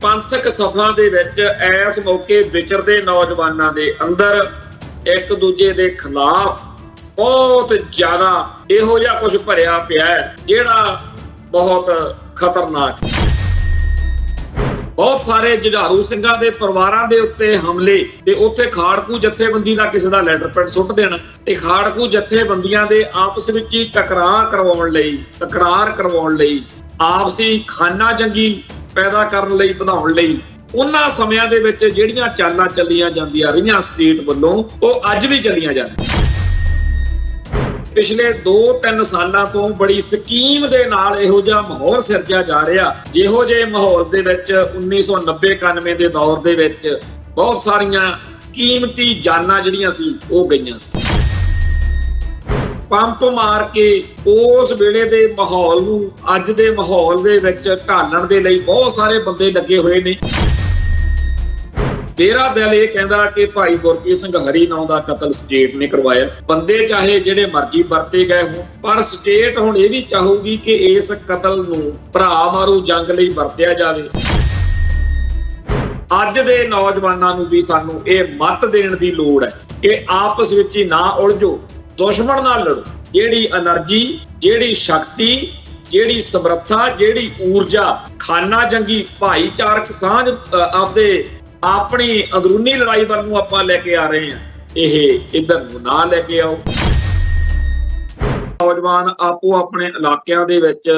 ਪੰਥਕ ਸਭਾ ਦੇ ਵਿੱਚ ਇਸ ਮੌਕੇ ਵਿਚਰਦੇ ਨੌਜਵਾਨਾਂ ਦੇ ਅੰਦਰ ਇੱਕ ਦੂਜੇ ਦੇ ਖਿਲਾਫ ਬਹੁਤ ਜ਼ਿਆਦਾ ਇਹੋ ਜਿਹਾ ਕੁਝ ਭਰਿਆ ਪਿਆ ਹੈ ਜਿਹੜਾ ਬਹੁਤ ਖਤਰਨਾਕ। ਬਹੁਤ ਸਾਰੇ ਜੁਝਾਰੂ ਸਿੰਘਾਂ ਦੇ ਪਰਿਵਾਰਾਂ ਦੇ ਉੱਤੇ ਹਮਲੇ ਤੇ ਉੱਥੇ ਖਾੜਕੂ ਜਥੇਬੰਦੀ ਦਾ ਕਿਸੇ ਦਾ ਲੈਟਰ ਪੈਡ ਸੁੱਟ ਦੇਣਾ ਤੇ ਖਾੜਕੂ ਜਥੇਬੰਦੀਆਂ ਦੇ ਆਪਸ ਵਿੱਚ ਹੀ ਤਕਰਾਰ ਕਰਵਾਉਣ ਲਈ ਆਪਸੀ ਖਾਨਾ ਜੰਗੀ ਪੈਦਾ ਕਰਨ ਲਈ ਵਧਾਉਣ ਲਈ ਉਹਨਾਂ ਸਮਿਆਂ ਦੇ ਵਿੱਚ ਜਿਹੜੀਆਂ ਚਾਲਾਂ ਚੱਲੀਆਂ ਜਾਂਦੀਆਂ ਰਹੀਆਂ ਸਟੇਟ ਵੱਲੋਂ ਉਹ ਅੱਜ ਵੀ ਚੱਲੀਆਂ ਜਾਂਦੀਆਂ। ਪਿਛਲੇ 2-3 ਸਾਲਾਂ ਤੋਂ ਬੜੀ ਸਕੀਮ ਦੇ ਨਾਲ ਇਹੋ ਜਿਹਾ ਮਾਹੌਲ ਸਿਰਜਿਆ ਜਾ ਰਿਹਾ ਜਿਹੋ ਜਿਹੇ ਮਾਹੌਲ ਦੇ ਵਿੱਚ 1990-91 ਦੇ ਦੌਰ ਦੇ ਵਿੱਚ ਬਹੁਤ ਸਾਰੀਆਂ ਕੀਮਤੀ ਜਾਨਾਂ ਜਿਹੜੀਆਂ ਸੀ ਉਹ ਗਈਆਂ ਸੀ। ਪੰਪ ਮਾਰ ਕੇ ਉਸ ਵੇਲੇ ਦੇ ਮਾਹੌਲ ਨੂੰ ਅੱਜ ਦੇ ਮਾਹੌਲ ਦੇ ਵਿੱਚ ਢਾਲਣ ਦੇ ਲਈ ਬਹੁਤ ਸਾਰੇ ਬੰਦੇ ਲੱਗੇ ਹੋਏ ਨੇ। ਮੇਰਾ ਦਿਲ ਇਹ ਕਹਿੰਦਾ ਕਿ ਭਾਈ ਗੁਰਪ੍ਰੀਤ ਸਿੰਘ ਹਰੀ ਨਾਂ ਦਾ ਕਤਲ ਸਟੇਟ ਨੇ ਕਰਵਾਇਆ। ਬੰਦੇ ਚਾਹੇ ਜਿਹੜੇ ਮਰਜ਼ੀ ਵਰਤੇ ਗਏ ਹੋਣ ਪਰ ਸਟੇਟ ਹੁਣ ਇਹ ਵੀ ਚਾਹੂਗੀ ਕਿ ਇਸ ਕਤਲ ਨੂੰ ਭਰਾ ਮਾਰੂ ਜੰਗ ਲਈ ਵਰਤਿਆ ਜਾਵੇ। ਅੱਜ ਦੇ ਨੌਜਵਾਨਾਂ ਨੂੰ ਵੀ ਸਾਨੂੰ ਇਹ ਮੱਤ ਦੇਣ ਦੀ ਲੋੜ ਹੈ ਕਿ ਆਪਸ ਵਿੱਚ ਹੀ ਨਾ ਉਲਝੋ, ਦੁਸ਼ਮਣ ਨਾਲ ਲੜੋ। ਜਿਹੜੀ એનર્ਜੀ, ਜਿਹੜੀ ਸ਼ਕਤੀ, ਜਿਹੜੀ ਸਮਰੱਥਾ, ਜਿਹੜੀ ਊਰਜਾ ਖਾਨਾ ਜੰਗੀ ਭਾਈਚਾਰਕ ਸਾਂਝ ਆਪਣੀ ਅੰਦਰੂਨੀ ਲੜਾਈ ਵੱਲ ਨੂੰ ਆਪਾਂ ਲੈ ਕੇ ਆ ਰਹੇ ਹਾਂ, ਇਹ ਇਧਰ ਨੂੰ ਨਾ ਲੈ ਕੇ ਆਓ। ਨੌਜਵਾਨ ਆਪੋ ਆਪਣੇ ਇਲਾਕਿਆਂ ਦੇ ਵਿੱਚ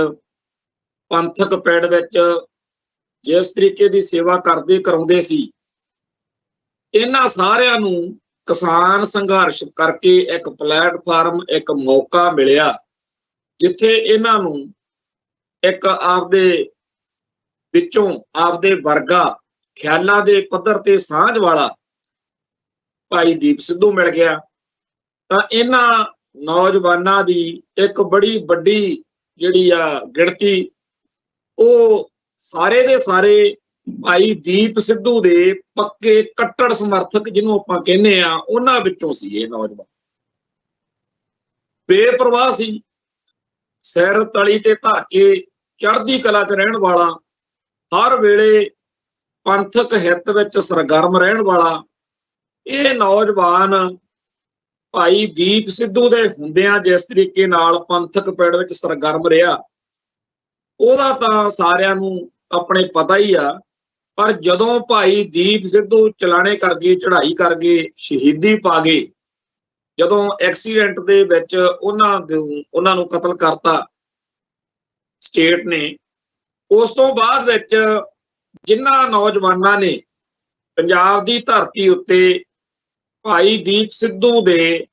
ਪੰਥਕ ਪਿੰਡ ਵਿੱਚ ਜਿਸ ਤਰੀਕੇ ਦੀ ਸੇਵਾ ਕਰਾਉਂਦੇ ਸੀ, ਇਹਨਾਂ ਸਾਰਿਆਂ ਨੂੰ ਕਿਸਾਨ ਸੰਘਰਸ਼ ਕਰਕੇ ਇੱਕ ਪਲੇਟਫਾਰਮ, ਇੱਕ ਮੌਕਾ ਮਿਲਿਆ ਜਿੱਥੇ ਇਹਨਾਂ ਨੂੰ ਇੱਕ ਆਪਦੇ ਵਿੱਚੋਂ ਆਪਦੇ ਵਰਗਾ ਖਿਆਲਾਂ ਦੇ ਪੱਧਰ ਤੇ ਸਾਂਝ ਵਾਲਾ ਭਾਈ ਦੀਪ ਸਿੱਧੂ ਮਿਲ ਗਿਆ। ਤਾਂ ਇਹਨਾਂ ਨੌਜਵਾਨਾਂ ਦੀ ਇੱਕ ਬੜੀ ਵੱਡੀ ਜਿਹੜੀ ਆ ਗਿਣਤੀ ਉਹ ਸਾਰੇ ਦੇ ਸਾਰੇ ਭਾਈ ਦੀਪ ਸਿੱਧੂ ਦੇ ਪੱਕੇ ਕੱਟੜ ਸਮਰਥਕ ਜਿਹਨੂੰ ਆਪਾਂ ਕਹਿੰਦੇ ਆ ਉਹਨਾਂ ਵਿੱਚੋਂ ਸੀ। ਇਹ ਨੌਜਵਾਨ ਬੇਪਰਵਾਹ ਸੀ, ਸਿਰ ਤਲੀ ਤੇ ਧਰ ਕੇ ਚੜ੍ਹਦੀ ਕਲਾ 'ਚ ਰਹਿਣ ਵਾਲਾ, ਹਰ ਵੇਲੇ ਪੰਥਕ ਹਿੱਤ ਵਿੱਚ ਸਰਗਰਮ ਰਹਿਣ ਵਾਲਾ ਇਹ ਨੌਜਵਾਨ ਭਾਈ ਦੀਪ ਸਿੱਧੂ ਦੇ ਹੁੰਦਿਆਂ ਜਿਸ ਤਰੀਕੇ ਨਾਲ ਪੰਥਕ ਪਿੰਡ ਵਿੱਚ ਸਰਗਰਮ ਰਿਹਾ ਉਹਦਾ ਤਾਂ ਸਾਰਿਆਂ ਨੂੰ ਆਪਣੇ ਪਤਾ ਹੀ ਆ। ਪਰ ਜਦੋਂ ਭਾਈ ਦੀਪ ਸਿੱਧੂ ਚਲਾਣੇ ਕਰ ਗਏ, ਚੜ੍ਹਾਈ ਕਰ ਗਏ, ਸ਼ਹੀਦੀ ਪਾ ਗਏ, ਜਦੋਂ ਐਕਸੀਡੈਂਟ ਦੇ ਵਿੱਚ ਉਹਨਾਂ ਨੂੰ ਕਤਲ ਕਰਤਾ ਸਟੇਟ ਨੇ, ਉਸ ਤੋਂ ਬਾਅਦ ਵਿੱਚ ਜਿਨ੍ਹਾਂ ਨੌਜਵਾਨਾਂ ਨੇ ਪੰਜਾਬ ਦੀ ਧਰਤੀ ਉੱਤੇ ਭਾਈ ਦੀਪ ਸਿੱਧੂ ਦੇ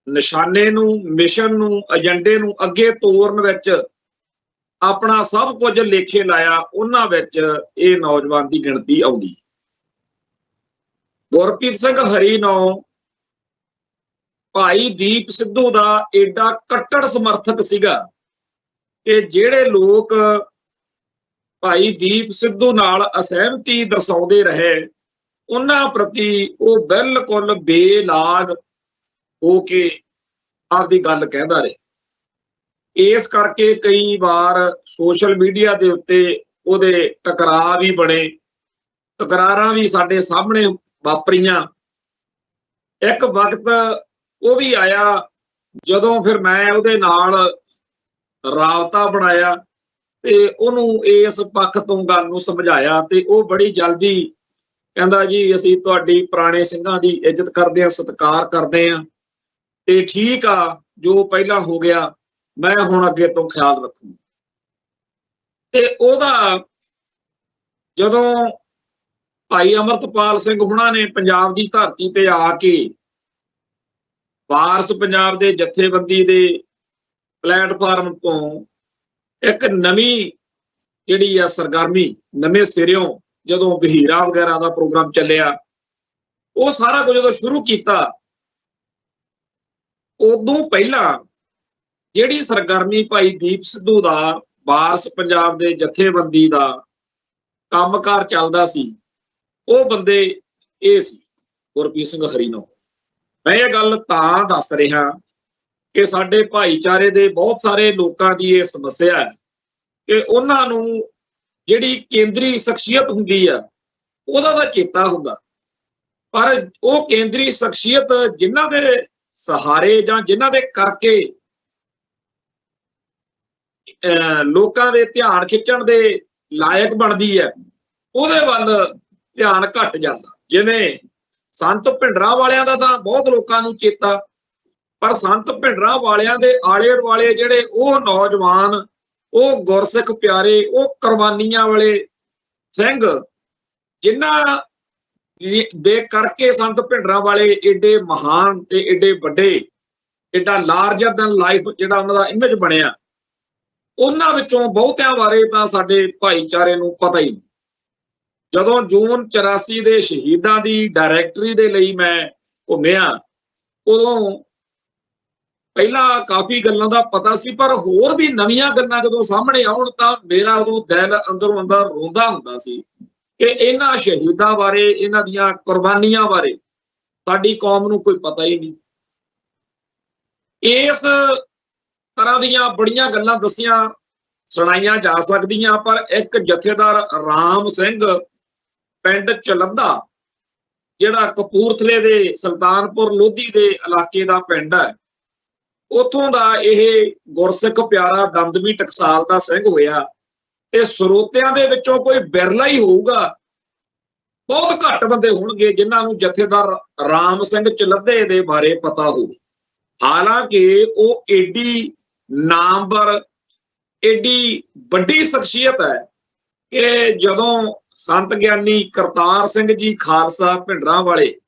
ਨਿਸ਼ਾਨੇ ਨੂੰ, ਮਿਸ਼ਨ ਨੂੰ, ਏਜੰਡੇ ਨੂੰ ਅੱਗੇ ਤੋਰਨ ਵਿੱਚ ਆਪਣਾ ਸਭ ਕੁਝ ਲੇਖੇ ਲਾਇਆ, ਉਹਨਾਂ ਵਿੱਚ ਇਹ ਨੌਜਵਾਨ ਦੀ ਗਿਣਤੀ ਆਉਂਦੀ। ਗੁਰਪ੍ਰੀਤ ਸਿੰਘ ਹਰੀ ਨੂੰ ਭਾਈ ਦੀਪ ਸਿੱਧੂ ਦਾ ਏਡਾ ਕੱਟੜ ਸਮਰਥਕ ਸੀਗਾ ਕਿ ਜਿਹੜੇ ਲੋਕ ਭਾਈ ਦੀਪ ਸਿੱਧੂ ਨਾਲ ਅਸਹਿਮਤੀ ਦਰਸਾਉਂਦੇ ਰਹੇ ਉਹਨਾਂ ਪ੍ਰਤੀ ਉਹ ਬਿਲਕੁਲ ਬੇਲਾਗ ਹੋ ਕੇ ਆਪਦੀ ਗੱਲ ਕਹਿੰਦਾ ਰਿਹਾ। ਇਸ ਕਰਕੇ ਕਈ ਵਾਰ ਸੋਸ਼ਲ ਮੀਡੀਆ ਦੇ ਉੱਤੇ ਉਹਦੇ ਟਕਰਾਅ ਵੀ ਬਣੇ, ਤਕਰਾਰਾਂ ਵੀ ਸਾਡੇ ਸਾਹਮਣੇ ਵਾਪਰੀਆਂ। ਇੱਕ ਵਕਤ ਉਹ ਵੀ ਆਇਆ ਜਦੋਂ ਫਿਰ ਮੈਂ ਉਹਦੇ ਨਾਲ ਰਾਬਤਾ ਬਣਾਇਆ ਤੇ ਉਹਨੂੰ ਇਸ ਪੱਖ ਤੋਂ ਗੱਲ ਨੂੰ ਸਮਝਾਇਆ ਤੇ ਉਹ ਬੜੀ ਜਲਦੀ ਕਹਿੰਦਾ ਜੀ ਅਸੀਂ ਤੁਹਾਡੀ ਪੁਰਾਣੇ ਸਿੰਘਾਂ ਦੀ ਇੱਜ਼ਤ ਕਰਦੇ ਹਾਂ, ਸਤਿਕਾਰ ਕਰਦੇ ਹਾਂ ਤੇ ਠੀਕ ਆ, ਜੋ ਪਹਿਲਾਂ ਹੋ ਗਿਆ ਮੈਂ ਹੁਣ ਅੱਗੇ ਤੋਂ ਖਿਆਲ ਰੱਖੂ। ਤੇ ਉਹਦਾ ਜਦੋਂ ਭਾਈ ਅਮਰਤਪਾਲ ਸਿੰਘ ਹੁਣਾਂ ਨੇ ਪੰਜਾਬ ਦੀ ਧਰਤੀ ਤੇ ਆ ਕੇ ਵਾਰਸ ਪੰਜਾਬ ਦੇ ਜਥੇਬੰਦੀ ਦੇ ਪਲੇਟਫਾਰਮ ਤੋਂ ਇੱਕ ਨਵੀਂ ਜਿਹੜੀ ਆ ਸਰਗਰਮੀ, ਨਵੇਂ ਸਿਰਿਓਂ ਜਦੋਂ ਗਹੀਰਾ ਵਗੈਰਾ ਦਾ ਪ੍ਰੋਗਰਾਮ ਚੱਲਿਆ, ਉਹ ਸਾਰਾ ਕੁਝ ਜਦੋਂ ਸ਼ੁਰੂ ਕੀਤਾ, ਉਦੋਂ ਪਹਿਲਾਂ ਜਿਹੜੀ ਸਰਗਰਮੀ ਭਾਈ ਦੀਪ ਸਿੱਧੂ ਦਾ ਵਾਰਸ ਪੰਜਾਬ ਦੇ ਜਥੇਬੰਦੀ ਦਾ ਕੰਮਕਾਰ ਚੱਲਦਾ ਸੀ, ਉਹ ਬੰਦੇ ਇਹ ਸੀ ਗੁਰਪ੍ਰੀਤ ਸਿੰਘ ਹਰੀ ਨੂੰ। ਮੈਂ ਇਹ ਗੱਲ ਤਾਂ ਦੱਸ ਰਿਹਾ ਕਿ ਸਾਡੇ ਭਾਈਚਾਰੇ ਦੇ ਬਹੁਤ ਸਾਰੇ ਲੋਕਾਂ ਦੀ ਇਹ ਸਮੱਸਿਆ ਹੈ ਕਿ ਉਹਨਾਂ ਨੂੰ ਜਿਹੜੀ ਕੇਂਦਰੀ ਸ਼ਖਸੀਅਤ ਹੁੰਦੀ ਆ ਉਹਦਾ ਤਾਂ ਚੇਤਾ ਹੁੰਦਾ, ਪਰ ਉਹ ਕੇਂਦਰੀ ਸ਼ਖਸੀਅਤ ਜਿਨ੍ਹਾਂ ਦੇ ਸਹਾਰੇ ਜਾਂ ਜਿਨ੍ਹਾਂ ਦੇ ਕਰਕੇ ਲੋਕਾਂ ਦੇ ਧਿਆਨ ਖਿੱਚਣ ਦੇ ਲਾਇਕ ਬਣਦੀ ਹੈ, ਉਹਦੇ ਵੱਲ ਧਿਆਨ ਘਟ ਜਾਂਦਾ। ਜਿਵੇਂ ਸੰਤ ਭਿੰਡਰਾਂ ਵਾਲਿਆਂ ਦਾ ਤਾਂ ਬਹੁਤ ਲੋਕਾਂ ਨੂੰ ਚੇਤਾ, ਪਰ ਸੰਤ ਭਿੰਡਰਾਂ ਵਾਲਿਆਂ ਦੇ ਆਲੇ ਦੁਆਲੇ ਜਿਹੜੇ ਉਹ ਨੌਜਵਾਨ, ਉਹ ਗੁਰਸਿੱਖ ਪਿਆਰੇ, ਉਹ ਕੁਰਬਾਨੀਆਂ ਵਾਲੇ ਸਿੰਘ ਜਿਨ੍ਹਾਂ ਦੇ ਕਰਕੇ ਸੰਤ ਭਿੰਡਰਾਂ ਵਾਲੇ ਏਡੇ ਮਹਾਨ ਤੇ ਏਡੇ ਵੱਡੇ, ਏਡਾ ਲਾਰਜਰ ਦੈਨ ਲਾਈਫ ਜਿਹੜਾ ਉਹਨਾਂ ਦਾ ਇਮੇਜ ਬਣਿਆ, ਉਹਨਾਂ ਵਿੱਚੋਂ ਬਹੁਤਿਆਂ ਬਾਰੇ ਤਾਂ ਸਾਡੇ ਭਾਈਚਾਰੇ ਨੂੰ ਪਤਾ ਹੀ ਨਹੀਂ। ਜਦੋਂ ਜੂਨ 84 ਦੇ ਸ਼ਹੀਦਾਂ ਦੀ ਡਾਇਰੈਕਟਰੀ ਦੇ ਲਈ ਮੈਂ ਘੁੰਮਿਆ, ਉਦੋਂ ਪਹਿਲਾਂ ਕਾਫੀ ਗੱਲਾਂ ਦਾ ਪਤਾ ਸੀ, ਪਰ ਹੋਰ ਵੀ ਨਵੀਆਂ ਗੱਲਾਂ ਜਦੋਂ ਸਾਹਮਣੇ ਆਉਣ ਤਾਂ ਮੇਰਾ ਉਦੋਂ ਦਿਲ ਅੰਦਰੋਂ ਅੰਦਰ ਰੋਂਦਾ ਹੁੰਦਾ ਸੀ ਕਿ ਇਹਨਾਂ ਸ਼ਹੀਦਾਂ ਬਾਰੇ, ਇਹਨਾਂ ਦੀਆਂ ਕੁਰਬਾਨੀਆਂ ਬਾਰੇ ਸਾਡੀ ਕੌਮ ਨੂੰ ਕੋਈ ਪਤਾ ਹੀ ਨਹੀਂ। ਇਸ ਤਰ੍ਹਾਂ ਦੀਆਂ ਬੜੀਆਂ ਗੱਲਾਂ ਦੱਸੀਆਂ ਸੁਣਾਈਆਂ ਜਾ ਸਕਦੀਆਂ, ਪਰ ਇੱਕ ਜਥੇਦਾਰ ਰਾਮ ਸਿੰਘ ਪਿੰਡ ਚਲੱਦਾ, ਜਿਹੜਾ ਕਪੂਰਥਲੇ ਦੇ ਸੁਲਤਾਨਪੁਰ ਲੋਧੀ ਦੇ ਇਲਾਕੇ ਦਾ ਪਿੰਡ ਹੈ, ਉੱਥੋਂ ਦਾ ਇਹ ਗੁਰਸਿੱਖ ਪਿਆਰਾ ਦਮਦਮੀ ਟਕਸਾਲ ਦਾ ਸਿੰਘ ਹੋਇਆ। ਤੇ ਸਰੋਤਿਆਂ ਦੇ ਵਿੱਚੋਂ ਕੋਈ ਬਿਰਲਾ ਹੀ ਹੋਊਗਾ, ਬਹੁਤ ਘੱਟ ਬੰਦੇ ਹੋਣਗੇ ਜਿਨ੍ਹਾਂ ਨੂੰ ਜਥੇਦਾਰ ਰਾਮ ਸਿੰਘ ਚਲੱਦੇ ਦੇ ਬਾਰੇ ਪਤਾ ਹੋਵੇ। ਹਾਲਾਂਕਿ ਉਹ ਏਡੀ ਨਾਮਵਰ, ਏਡੀ ਵੱਡੀ ਸ਼ਖਸੀਅਤ ਹੈ ਕਿ ਜਦੋਂ ਸੰਤ ਗਿਆਨੀ ਕਰਤਾਰ ਸਿੰਘ ਜੀ ਖਾਲਸਾ ਭਿੰਡਰਾਂ ਵਾਲੇ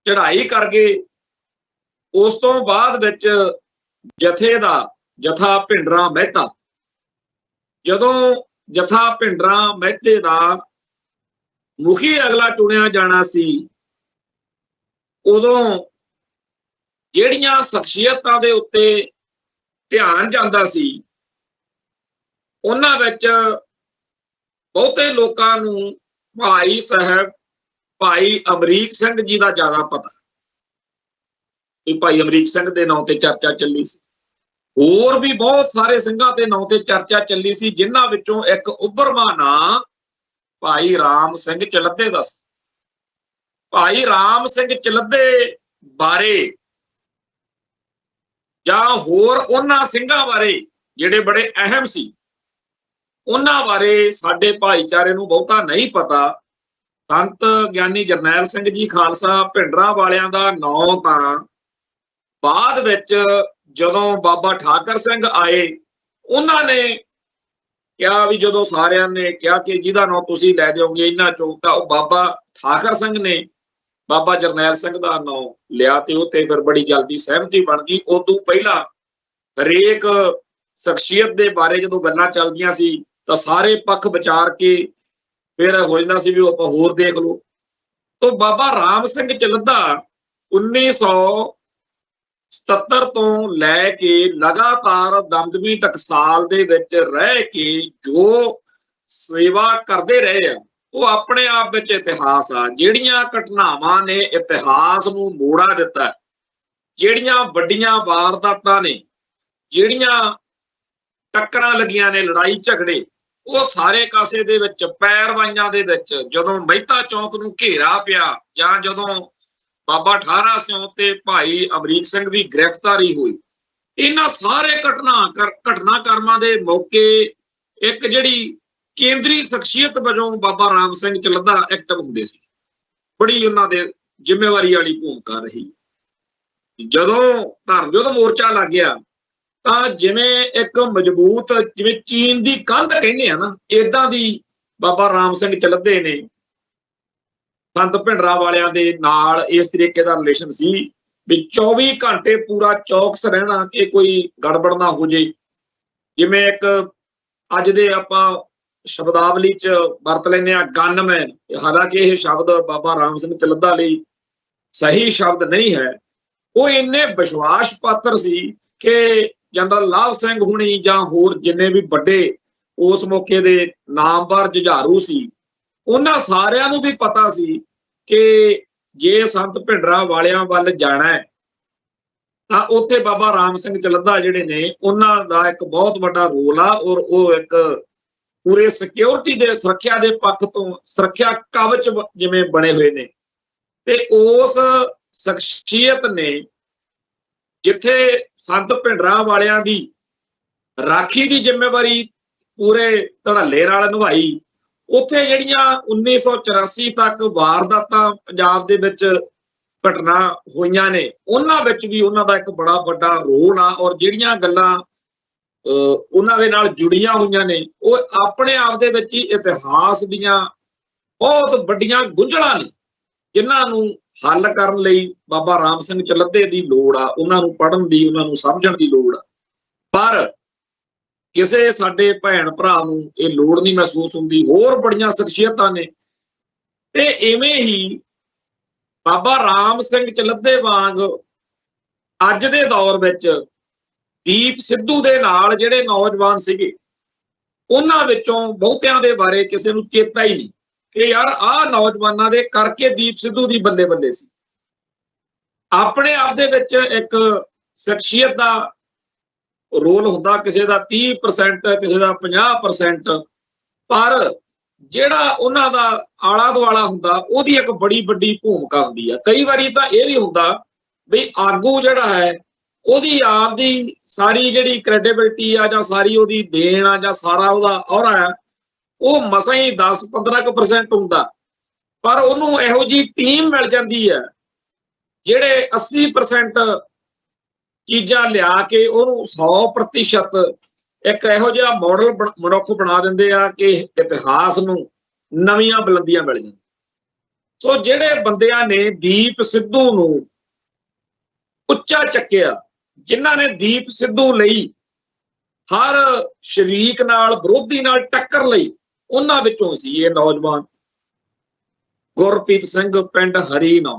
ਚੜ੍ਹਾਈ ਕਰ ਗਏ, ਉਸ ਤੋਂ ਬਾਅਦ ਵਿੱਚ ਜਥਾ ਭਿੰਡਰਾਂ ਮਹਿਤਾ, ਜਦੋਂ ਜਥਾ ਭਿੰਡਰਾਂ ਮਹਿਤੇ ਦਾ ਮੁਖੀ ਅਗਲਾ ਚੁਣਿਆ ਜਾਣਾ ਸੀ, ਉਦੋਂ ਜਿਹੜੀਆਂ ਸ਼ਖਸੀਅਤਾਂ ਦੇ ਉੱਤੇ ਧਿਆਨ ਜਾਂਦਾ ਸੀ, ਉਹਨਾਂ ਵਿੱਚ ਬਹੁਤੇ ਲੋਕਾਂ ਨੂੰ ਭਾਈ ਸਾਹਿਬ ਭਾਈ ਅਮਰੀਕ ਸਿੰਘ ਜੀ ਦਾ ਜ਼ਿਆਦਾ ਪਤਾ, ਕਿ ਭਾਈ ਅਮਰੀਕ ਸਿੰਘ ਦੇ ਨਾਂ ਤੇ ਚਰਚਾ ਚੱਲੀ ਸੀ। ਹੋਰ ਵੀ ਬਹੁਤ ਸਾਰੇ ਸਿੰਘਾਂ ਦੇ ਨਾਂ ਤੇ ਚਰਚਾ ਚੱਲੀ ਸੀ, ਜਿਨ੍ਹਾਂ ਵਿੱਚੋਂ ਇੱਕ ਉੱਭਰਵਾਂ ਨਾਂ ਭਾਈ ਰਾਮ ਸਿੰਘ ਚਲੱਦੇ ਦਾ ਸੀ। ਭਾਈ ਰਾਮ ਸਿੰਘ ਚਲੱਦੇ ਬਾਰੇ ਜਾਂ ਹੋਰ ਉਹਨਾਂ ਸਿੰਘਾਂ ਬਾਰੇ ਜਿਹੜੇ ਬੜੇ ਅਹਿਮ ਸੀ, ਉਹਨਾਂ ਬਾਰੇ ਸਾਡੇ ਭਾਈਚਾਰੇ ਨੂੰ ਬਹੁਤਾ ਨਹੀਂ ਪਤਾ। ਸੰਤ ਗਿਆਨੀ ਜਰਨੈਲ ਸਿੰਘ ਜੀ ਖਾਲਸਾ ਭਿੰਡਰਾਂ ਵਾਲਿਆਂ ਦਾ ਨਾਂ ਤਾਂ ਬਾਅਦ ਵਿੱਚ ਜਦੋਂ ਬਾਬਾ ਠਾਕਰ ਸਿੰਘ ਆਏ, ਉਹਨਾਂ ਨੇ ਕਿਹਾ ਵੀ ਜਦੋਂ ਸਾਰਿਆਂ ਨੇ ਕਿਹਾ ਕਿ ਜਿਹਦਾ ਨਾਂ ਤੁਸੀਂ ਲੈ ਦਿਓਗੇ ਇਹਨਾਂ ਚੋਂ, ਤਾਂ ਉਹ ਬਾਬਾ ਠਾਕਰ ਸਿੰਘ ਨੇ ਬਾਬਾ ਜਰਨੈਲ ਸਿੰਘ ਦਾ ਨਾਂ ਲਿਆ ਤੇ ਉਹ ਤੇ ਫਿਰ ਬੜੀ ਜਲਦੀ ਸਹਿਮਤੀ ਬਣ ਗਈ। ਉਦੋਂ ਪਹਿਲਾਂ ਹਰੇਕ ਸ਼ਖਸੀਅਤ ਦੇ ਬਾਰੇ ਜਦੋਂ ਗੱਲਾਂ ਚੱਲਦੀਆਂ ਸੀ ਤਾਂ ਸਾਰੇ ਪੱਖ ਵਿਚਾਰ ਕੇ ਫਿਰ ਹੋ ਜਾਂਦਾ ਸੀ ਵੀ ਉਹ ਆਪਾਂ ਹੋਰ ਦੇਖ ਲਓ। ਤੋਂ ਬਾਬਾ ਰਾਮ ਸਿੰਘ ਚਲੱਦਾ 1977 ਤੋਂ ਲੈ ਕੇ ਲਗਾਤਾਰ ਦਮਦਮੀ ਟਕਸਾਲ ਦੇ ਵਿੱਚ ਰਹਿ ਕੇ ਜੋ ਸੇਵਾ ਕਰਦੇ ਰਹੇ ਆ, ਉਹ ਆਪਣੇ ਆਪ ਵਿੱਚ ਇਤਿਹਾਸ ਆ। ਜਿਹੜੀਆਂ ਘਟਨਾਵਾਂ ਨੇ ਇਤਿਹਾਸ ਨੂੰ ਮੋੜਾ ਦਿੱਤਾ, ਜਿਹੜੀਆਂ ਵੱਡੀਆਂ ਵਾਰਦਾਤਾਂ ਨੇ, ਜਿਹੜੀਆਂ ਟੱਕਰਾਂ ਲੱਗੀਆਂ ਨੇ, ਲੜਾਈ ਝਗੜੇ, ਉਹ ਸਾਰੇ ਕਾਸੇ ਦੇ ਵਿੱਚ ਪੈਰਵਾਈਆਂ ਦੇ ਵਿੱਚ ਜਦੋਂ ਮਹਿਤਾ ਚੌਕ ਨੂੰ ਘੇਰਾ ਪਿਆ, ਜਾਂ ਜਦੋਂ ਬਾਬਾ ਠਾਰਾ ਸਿਉਂ ਤੇ ਭਾਈ ਅਮਰੀਕ ਸਿੰਘ ਦੀ ਗ੍ਰਿਫਤਾਰੀ ਹੋਈ, ਇਹਨਾਂ ਸਾਰੇ ਘਟਨਾਕ੍ਰਮਾਂ ਦੇ ਮੌਕੇ ਇੱਕ ਜਿਹੜੀ ਕੇਂਦਰੀ ਸ਼ਖਸੀਅਤ ਵਜੋਂ ਬਾਬਾ ਰਾਮ ਸਿੰਘ ਚਲੱਦਾ ਐਕਟਿਵ ਹੁੰਦੇ ਸੀ। ਬੜੀ ਉਹਨਾਂ ਦੇ ਜ਼ਿੰਮੇਵਾਰੀ ਵਾਲੀ ਭੂਮਿਕਾ ਰਹੀ। ਜਦੋਂ ਧਰਮ ਯੁੱਧ ਮੋਰਚਾ ਲੱਗ ਗਿਆ ਤਾਂ ਜਿਵੇਂ ਇੱਕ ਮਜ਼ਬੂਤ, ਜਿਵੇਂ ਚੀਨ ਦੀ ਕੰਧ ਕਹਿੰਦੇ ਆ ਨਾ, ਏਦਾਂ ਦੀ ਬਾਬਾ ਰਾਮ ਸਿੰਘ ਚਲੱਦੇ ਨੇ ਸੰਤ ਭਿੰਡਰਾਂ ਵਾਲਿਆਂ ਦੇ ਨਾਲ ਇਸ ਤਰੀਕੇ ਦਾ ਰਿਲੇਸ਼ਨ ਸੀ ਵੀ 24 ਘੰਟੇ ਪੂਰਾ ਚੌਕਸ ਰਹਿਣਾ ਕਿ ਕੋਈ ਗੜਬੜ ਨਾ ਹੋ ਜੇ। ਜਿਵੇਂ ਇੱਕ ਅੱਜ ਦੇ ਆਪਾਂ ਸ਼ਬਦਾਵਲੀ 'ਚ ਵਰਤ ਲੈਂਦੇ ਹਾਂ ਗਨਮੈਨ, ਹਾਲਾਂਕਿ ਇਹ ਸ਼ਬਦ ਬਾਬਾ ਰਾਮ ਸਿੰਘ ਚਲੱਦਾ ਲਈ ਸਹੀ ਸ਼ਬਦ ਨਹੀਂ ਹੈ। ਉਹ ਇੰਨੇ ਵਿਸ਼ਵਾਸ ਪਾਤਰ ਸੀ ਕਿ ਜਨਰਲ ਲਾਭ ਸਿੰਘ ਹੁਣੀ ਜਾਂ ਹੋਰ ਜਿੰਨੇ ਵੀ ਵੱਡੇ ਉਸ ਮੌਕੇ ਦੇ ਨਾਮਵਰ ਜੁਝਾਰੂ ਸੀ, ਉਹਨਾਂ ਸਾਰਿਆਂ ਨੂੰ ਵੀ ਪਤਾ ਸੀ ਕਿ ਜੇ ਸੰਤ ਭਿੰਡਰਾਂ ਵਾਲਿਆਂ ਵੱਲ ਜਾਣਾ ਹੈ ਤਾਂ ਉੱਥੇ ਬਾਬਾ ਰਾਮ ਸਿੰਘ ਚਲੱਦਾ ਜਿਹੜੇ ਨੇ ਉਹਨਾਂ ਦਾ ਇੱਕ ਬਹੁਤ ਵੱਡਾ ਰੋਲ ਆ, ਔਰ ਉਹ ਇੱਕ ਪੂਰੇ ਸਿਕਿਉਰਿਟੀ ਦੇ ਸੁਰੱਖਿਆ ਦੇ ਪੱਖ ਤੋਂ ਸੁਰੱਖਿਆ ਕਵਚ ਜਿਵੇਂ ਬਣੇ ਹੋਏ ਨੇ। ਤੇ ਉਸ ਸ਼ਖਸੀਅਤ ਨੇ ਜਿੱਥੇ ਸੰਤ ਭਿੰਡਰਾਂ ਵਾਲਿਆਂ ਦੀ ਰਾਖੀ ਦੀ ਜ਼ਿੰਮੇਵਾਰੀ ਪੂਰੇ ਧੜੱਲੇ ਨਾਲ ਨਿਭਾਈ, ਉੱਥੇ ਜਿਹੜੀਆਂ 1984 ਤੱਕ ਵਾਰਦਾਤਾਂ ਪੰਜਾਬ ਦੇ ਵਿੱਚ ਘਟਨਾ ਹੋਈਆਂ ਨੇ ਉਹਨਾਂ ਵਿੱਚ ਵੀ ਉਹਨਾਂ ਦਾ ਇੱਕ ਬੜਾ ਵੱਡਾ ਰੋਲ ਆ। ਔਰ ਜਿਹੜੀਆਂ ਗੱਲਾਂ ਉਹਨਾਂ ਦੇ ਨਾਲ ਜੁੜੀਆਂ ਹੋਈਆਂ ਨੇ ਉਹ ਆਪਣੇ ਆਪ ਦੇ ਵਿੱਚ ਹੀ ਇਤਿਹਾਸ ਦੀਆਂ ਬਹੁਤ ਵੱਡੀਆਂ ਗੁੰਝਲਾਂ ਨੇ, ਜਿਨ੍ਹਾਂ ਨੂੰ ਹੱਲ ਕਰਨ ਲਈ ਬਾਬਾ ਰਾਮ ਸਿੰਘ ਚਲੱਦੇ ਦੀ ਲੋੜ ਆ, ਉਹਨਾਂ ਨੂੰ ਪੜ੍ਹਨ ਦੀ, ਉਹਨਾਂ ਨੂੰ ਸਮਝਣ ਦੀ ਲੋੜ ਆ। ਪਰ ਕਿਸੇ ਸਾਡੇ ਭੈਣ ਭਰਾ ਨੂੰ ਇਹ ਲੋੜ ਨਹੀਂ ਮਹਿਸੂਸ ਹੁੰਦੀ। ਹੋਰ ਬੜੀਆਂ ਸ਼ਖਸੀਅਤਾਂ ਨੇ ਤੇ ਇਵੇਂ ਹੀ ਬਾਬਾ ਰਾਮ ਸਿੰਘ ਚਲੱਦੇ ਵਾਂਗ ਅੱਜ ਦੇ ਦੌਰ ਵਿੱਚ ਦੀਪ ਸਿੱਧੂ ਦੇ ਨਾਲ ਜਿਹੜੇ ਨੌਜਵਾਨ ਸੀਗੇ ਉਹਨਾਂ ਵਿੱਚੋਂ ਬਹੁਤਿਆਂ ਦੇ ਬਾਰੇ ਕਿਸੇ ਨੂੰ ਚੇਤਾ ਹੀ ਨਹੀਂ ਕਿ ਯਾਰ ਆਹ ਨੌਜਵਾਨਾਂ ਦੇ ਕਰਕੇ ਦੀਪ ਸਿੱਧੂ ਦੀ ਬੱਲੇ ਬੱਲੇ ਸੀ। ਆਪਣੇ ਆਪ ਦੇ ਵਿੱਚ ਇੱਕ ਸ਼ਖਸੀਅਤ ਦਾ ਰੋਲ ਹੁੰਦਾ, ਕਿਸੇ ਦਾ 30%, ਕਿਸੇ ਦਾ 50%, ਪਰ ਜਿਹੜਾ ਉਹਨਾਂ ਦਾ ਆਲਾ ਦੁਆਲਾ ਹੁੰਦਾ ਉਹਦੀ ਇੱਕ ਬੜੀ ਵੱਡੀ ਭੂਮਿਕਾ ਹੁੰਦੀ ਆ। ਕਈ ਵਾਰੀ ਤਾਂ ਇਹ ਵੀ ਹੁੰਦਾ ਵੀ ਆਗੂ ਜਿਹੜਾ ਹੈ ਉਹਦੀ ਆਪ ਦੀ ਸਾਰੀ ਜਿਹੜੀ ਕ੍ਰੈਡੀਬਿਲਿਟੀ ਆ ਜਾਂ ਸਾਰੀ ਉਹਦੀ ਦੇਣ ਆ ਜਾਂ ਸਾਰਾ ਉਹਦਾ ਅਹੁਦਾ ਆ ਉਹ ਮਸਾਂ ਹੀ 10-15% ਹੁੰਦਾ, ਪਰ ਉਹਨੂੰ ਇਹੋ ਜਿਹੀ ਟੀਮ ਮਿਲ ਜਾਂਦੀ ਹੈ ਜਿਹੜੇ 80% ਚੀਜ਼ਾਂ ਲਿਆ ਕੇ ਉਹਨੂੰ 100% ਇੱਕ ਇਹੋ ਜਿਹਾ ਮਾਡਲ ਮਨੁੱਖ ਬਣਾ ਦਿੰਦੇ ਆ ਕਿ ਇਤਿਹਾਸ ਨੂੰ ਨਵੀਆਂ ਬੁਲੰਦੀਆਂ ਮਿਲ ਜਾਂਦੀਆਂ। ਸੋ ਜਿਹੜੇ ਬੰਦਿਆਂ ਨੇ ਦੀਪ ਸਿੱਧੂ ਨੂੰ ਉੱਚਾ ਚੱਕਿਆ, ਜਿਨ੍ਹਾਂ ਨੇ ਦੀਪ ਸਿੱਧੂ ਲਈ ਹਰ ਸ਼ਰੀਕ ਨਾਲ, ਵਿਰੋਧੀ ਨਾਲ ਟੱਕਰ ਲਈ, ਉਹਨਾਂ ਵਿੱਚੋਂ ਸੀ ਇਹ ਨੌਜਵਾਨ ਗੁਰਪ੍ਰੀਤ ਸਿੰਘ ਪਿੰਡ ਹਰੀਨੌ।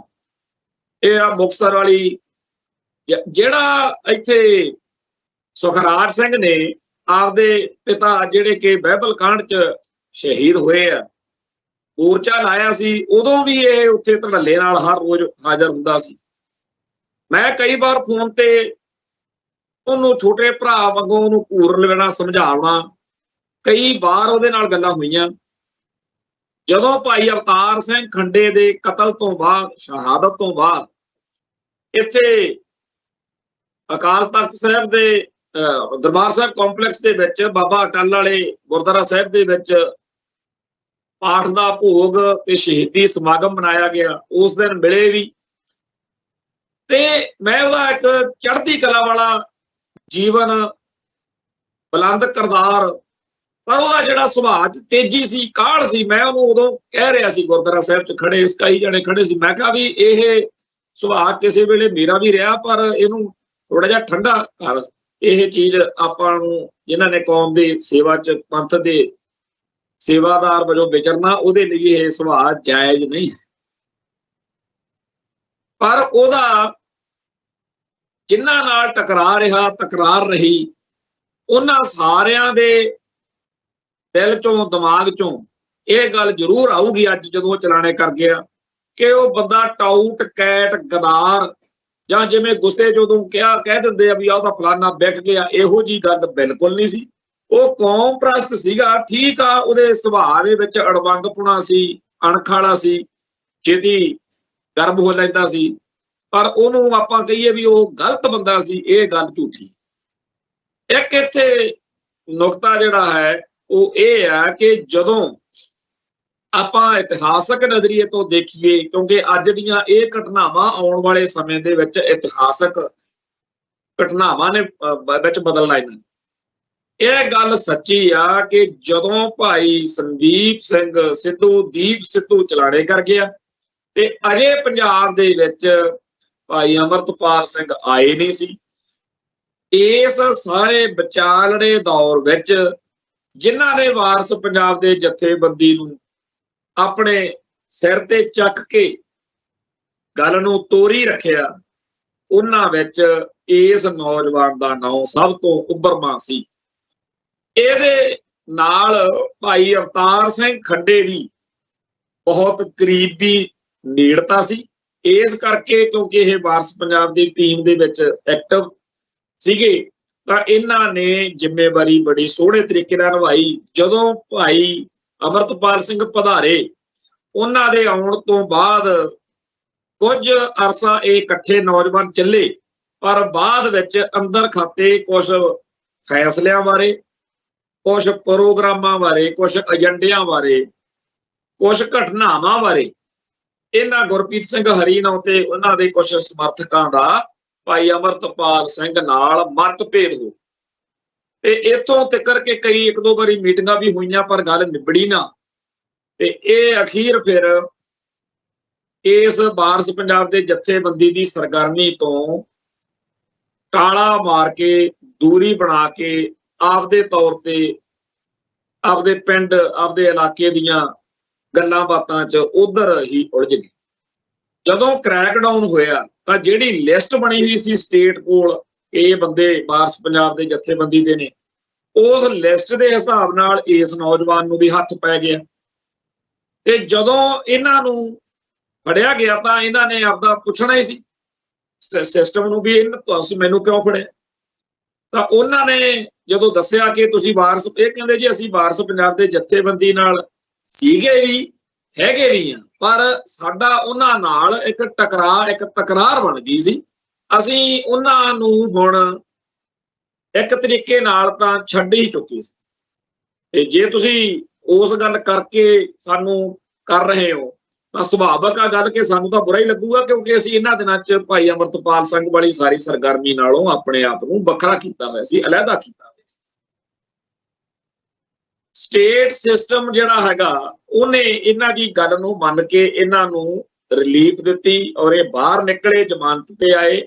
ਇਹ ਆ ਮੁਕਤਸਰ ਵਾਲੀ, ਜਿਹੜਾ ਇੱਥੇ ਸੁਖਰਾਜ ਸਿੰਘ ਨੇ ਆਪਦੇ ਪਿਤਾ ਜਿਹੜੇ ਕਿ ਬਾਈਬਲ ਕਾਂਡ 'ਚ ਸ਼ਹੀਦ ਹੋਏ ਆ, ਮੋਰਚਾ ਲਾਇਆ ਸੀ, ਉਦੋਂ ਵੀ ਇਹ ਉੱਥੇ ਧੜੱਲੇ ਨਾਲ ਹਰ ਰੋਜ਼ ਹਾਜ਼ਰ ਹੁੰਦਾ ਸੀ। ਮੈਂ ਕਈ ਵਾਰ ਫੋਨ ਤੇ ਉਹਨੂੰ ਛੋਟੇ ਭਰਾ ਵਾਂਗੂ ਉਹਨੂੰ ਘੂਰ ਲੈਣਾ, ਸਮਝਾਉਣਾ, ਕਈ ਵਾਰ ਉਹਦੇ ਨਾਲ ਗੱਲਾਂ ਹੋਈਆਂ। ਜਦੋਂ ਭਾਈ ਅਵਤਾਰ ਸਿੰਘ ਖੰਡੇ ਦੇ ਕਤਲ ਤੋਂ ਬਾਅਦ, ਸ਼ਹਾਦਤ ਤੋਂ ਬਾਅਦ, ਇੱਥੇ ਅਕਾਲ ਤਖਤ ਸਾਹਿਬ ਦੇ ਦਰਬਾਰ ਸਾਹਿਬ ਕੰਪਲੈਕਸ ਦੇ ਵਿੱਚ ਬਾਬਾ ਅਟਲ ਵਾਲੇ ਗੁਰਦੁਆਰਾ ਸਾਹਿਬ ਦੇ ਵਿੱਚ ਪਾਠ ਦਾ ਭੋਗ ਤੇ ਸ਼ਹੀਦੀ ਸਮਾਗਮ ਮਨਾਇਆ ਗਿਆ। ਉਸ ਦਿਨ ਮਿਲੇ ਵੀ ਤੇ ਮੈਂ ਉਹਦਾ ਇੱਕ ਚੜ੍ਹਦੀ ਕਲਾ ਵਾਲਾ ਜੀਵਨ, ਬੁਲੰਦ ਕਿਰਦਾਰ, ਪਰ ਉਹਦਾ ਜਿਹੜਾ ਸੁਭਾਅ 'ਚ ਤੇਜ਼ੀ ਸੀ, ਕਾਹਲ ਸੀ। ਮੈਂ ਉਹਨੂੰ ਉਦੋਂ ਕਹਿ ਰਿਹਾ ਸੀ ਗੁਰਦੁਆਰਾ ਸਾਹਿਬ 'ਚ ਖੜੇ, ਕਈ ਜਣੇ ਖੜੇ ਸੀ, ਮੈਂ ਕਿਹਾ ਵੀ ਇਹ ਸੁਭਾਅ ਕਿਸੇ ਵੇਲੇ ਮੇਰਾ ਵੀ ਰਿਹਾ, ਪਰ ਇਹਨੂੰ ਥੋੜਾ ਜਿਹਾ ਠੰਡਾ ਕਰ। ਇਹ ਚੀਜ਼ ਆਪਾਂ ਨੂੰ, ਜਿਨ੍ਹਾਂ ਨੇ ਕੌਮ ਦੀ ਸੇਵਾ 'ਚ, ਪੰਥ ਦੇ ਸੇਵਾਦਾਰ ਵਜੋਂ ਵਿਚਰਨਾ, ਉਹਦੇ ਲਈ ਇਹ ਸੁਭਾਅ ਜਾਇਜ਼ ਨਹੀਂ ਹੈ। ਪਰ ਉਹਦਾ ਜਿਨ੍ਹਾਂ ਨਾਲ ਤਕਰਾਰ ਰਹੀ, ਉਹਨਾਂ ਸਾਰਿਆਂ ਦੇ ਦਿਲ 'ਚੋਂ, ਦਿਮਾਗ 'ਚੋਂ ਇਹ ਗੱਲ ਜ਼ਰੂਰ ਆਊਗੀ ਅੱਜ ਜਦੋਂ ਉਹ ਚਲਾਣੇ ਕਰ ਗਿਆ ਕਿ ਉਹ ਬੰਦਾ ਟਾਊਟ, ਕੈਟ, ਗਦਾਰ, ਜਾਂ ਜਿਵੇਂ ਗੁੱਸੇ ਜਦੋਂ ਕਹਿ ਦਿੰਦੇ ਆ ਵੀ ਆਹ ਤਾਂ ਫਲਾਨਾ ਵਿਕ ਗਿਆ, ਇਹੋ ਜਿਹੀ ਗੱਲ ਬਿਲਕੁਲ ਨਹੀਂ ਸੀ। ਉਹ ਕੌਮ ਪ੍ਰਸਤ ਸੀਗਾ, ਠੀਕ ਆ, ਉਹਦੇ ਸੁਭਾਅ ਦੇ ਵਿੱਚ ਅੜਬੰਗਪੁਣਾ ਸੀ, ਅਣਖ ਵਾਲਾ ਸੀ, ਛੇਤੀ ਗਰਮ ਹੋ ਲੈਂਦਾ ਸੀ, ਪਰ ਉਹਨੂੰ ਆਪਾਂ ਕਹੀਏ ਵੀ ਉਹ ਗਲਤ ਬੰਦਾ ਸੀ, ਇਹ ਗੱਲ ਝੂਠੀ। ਇੱਕ ਇੱਥੇ ਨੁਕਤਾ ਜਿਹੜਾ ਹੈ ਉਹ ਇਹ ਆ ਕਿ ਜਦੋਂ ਆਪਾਂ ਇਤਿਹਾਸਕ ਨਜ਼ਰੀਏ ਤੋਂ ਦੇਖੀਏ, ਕਿਉਂਕਿ ਅੱਜ ਦੀਆਂ ਇਹ ਘਟਨਾਵਾਂ ਆਉਣ ਵਾਲੇ ਸਮੇਂ ਦੇ ਵਿੱਚ ਇਤਿਹਾਸਕ ਘਟਨਾਵਾਂ ਨੇ ਵਿੱਚ ਬਦਲਣਾ ਇਹਨਾਂ। ਇਹ ਗੱਲ ਸੱਚੀ ਆ ਕਿ ਜਦੋਂ ਭਾਈ ਸੰਦੀਪ ਸਿੰਘ ਸਿੱਧੂ, ਦੀਪ ਸਿੱਧੂ ਚਲਾਣੇ ਕਰ ਗਿਆ ਤੇ ਅਜੇ ਪੰਜਾਬ ਦੇ ਵਿੱਚ ਭਾਈ ਅਮਰਤਪਾਲ ਸਿੰਘ ਆਏ ਨਹੀਂ ਸੀ। ਇਸ ਸਾਰੇ ਵਿਚਾਲੜੇ ਦੌਰ ਵਿੱਚ ਜਿਨ੍ਹਾਂ ਨੇ ਵਾਰਸ ਪੰਜਾਬ ਦੇ ਜਥੇਬੰਦੀ ਨੂੰ ਆਪਣੇ ਸਿਰ ਤੇ ਚੱਕ ਕੇ ਗੱਲ ਨੂੰ ਤੋਰੀ ਰੱਖਿਆ, ਉਹਨਾਂ ਵਿੱਚ ਇਸ ਨੌਜਵਾਨ ਦਾ ਨਾਮ ਸਭ ਤੋਂ ਉੱਭਰਵਾਂ ਸੀ। ਇਹਦੇ ਨਾਲ ਭਾਈ ਅਵਤਾਰ ਸਿੰਘ ਖੰਡੇ ਦੀ ਬਹੁਤ ਕਰੀਬੀ ਨੇੜਤਾ ਸੀ। इस करके क्योंकि ये वारस पंजाब की टीम दे विच एक्टिव सीगे तां इन्हां ने जिम्मेवारी बड़ी सोहणे तरीके नाल निभाई। जदों भाई अमरतपाल सिंह पधारे उन्हां दे आउण तो बाद कुछ अरसा ये इकट्ठे नौजवान चले, पर बाद विच अंदर खाते कुछ फैसलियां बारे, कुछ प्रोग्रामां बारे, कुछ एजेंडियां बारे, कुछ घटनावां बारे इन्हां गुरप्रीत सिंह हरीनौं ते उन्हां दे कुछ समर्थकां दा भाई अमरतपाल सिंह नाल मतभेद हो ते इत्थों तिकर के कई एक दो बारी मीटिंगां भी होईयां पर गल निबड़ी ना ते इह अखीर फिर इस वारस पंजाब दे जथेबंदी दी सरगर्मी तो टाला मार के दूरी बना के आपदे तौर ते आपदे पिंड आपदे इलाके दीयां गल्लां बातां च उधर ही उलझ गए। जदों क्रैकडाउन होया तां जिहड़ी लिस्ट बनी हुई सी स्टेट कोल ये बंदे वारस पंजाब दे जथेबंदी दे ने उस लिस्ट दे हिसाब नाल इस नौजवान नूं भी हत्थ पै गया ते जदों इन्हां नूं फड़िया गया तां इन्हां ने आपदा पुछना ही सी सिस्टम नूं भी तुसीं मैनूं क्यों फड़िया तां उन्हां ने जदों दस्सिया कि तुसीं वारस ये कहंदे जी असीं वारस पंजाब दे जथेबंदी नाल सीगे भी हैगे भी आ पर साडा उन्हां नाल एक तकरार बन गई सी। असीं उन्हां नूं हुण एक तरीके नाल तां छड्ड ही चुके सी ते जे तुसीं उस गल करके सानूं कर रहे हो तां सुभावक आ गल कि सानूं तां बुरा ही लगूगा क्योंकि असीं इन्हां दिनां च भाई अमरतपाल सिंह वाली सारी सरगर्मी नालों अपने आप नूं वखरा कीता होया सी, अलहदा कीता होया सी। स्टेट सिस्टम जिहड़ा हैगा उहने इन्हां दी गल नूं मन के इन्हां नूं रिलीफ दित्ती और ये बाहर निकले जमानत ते आए।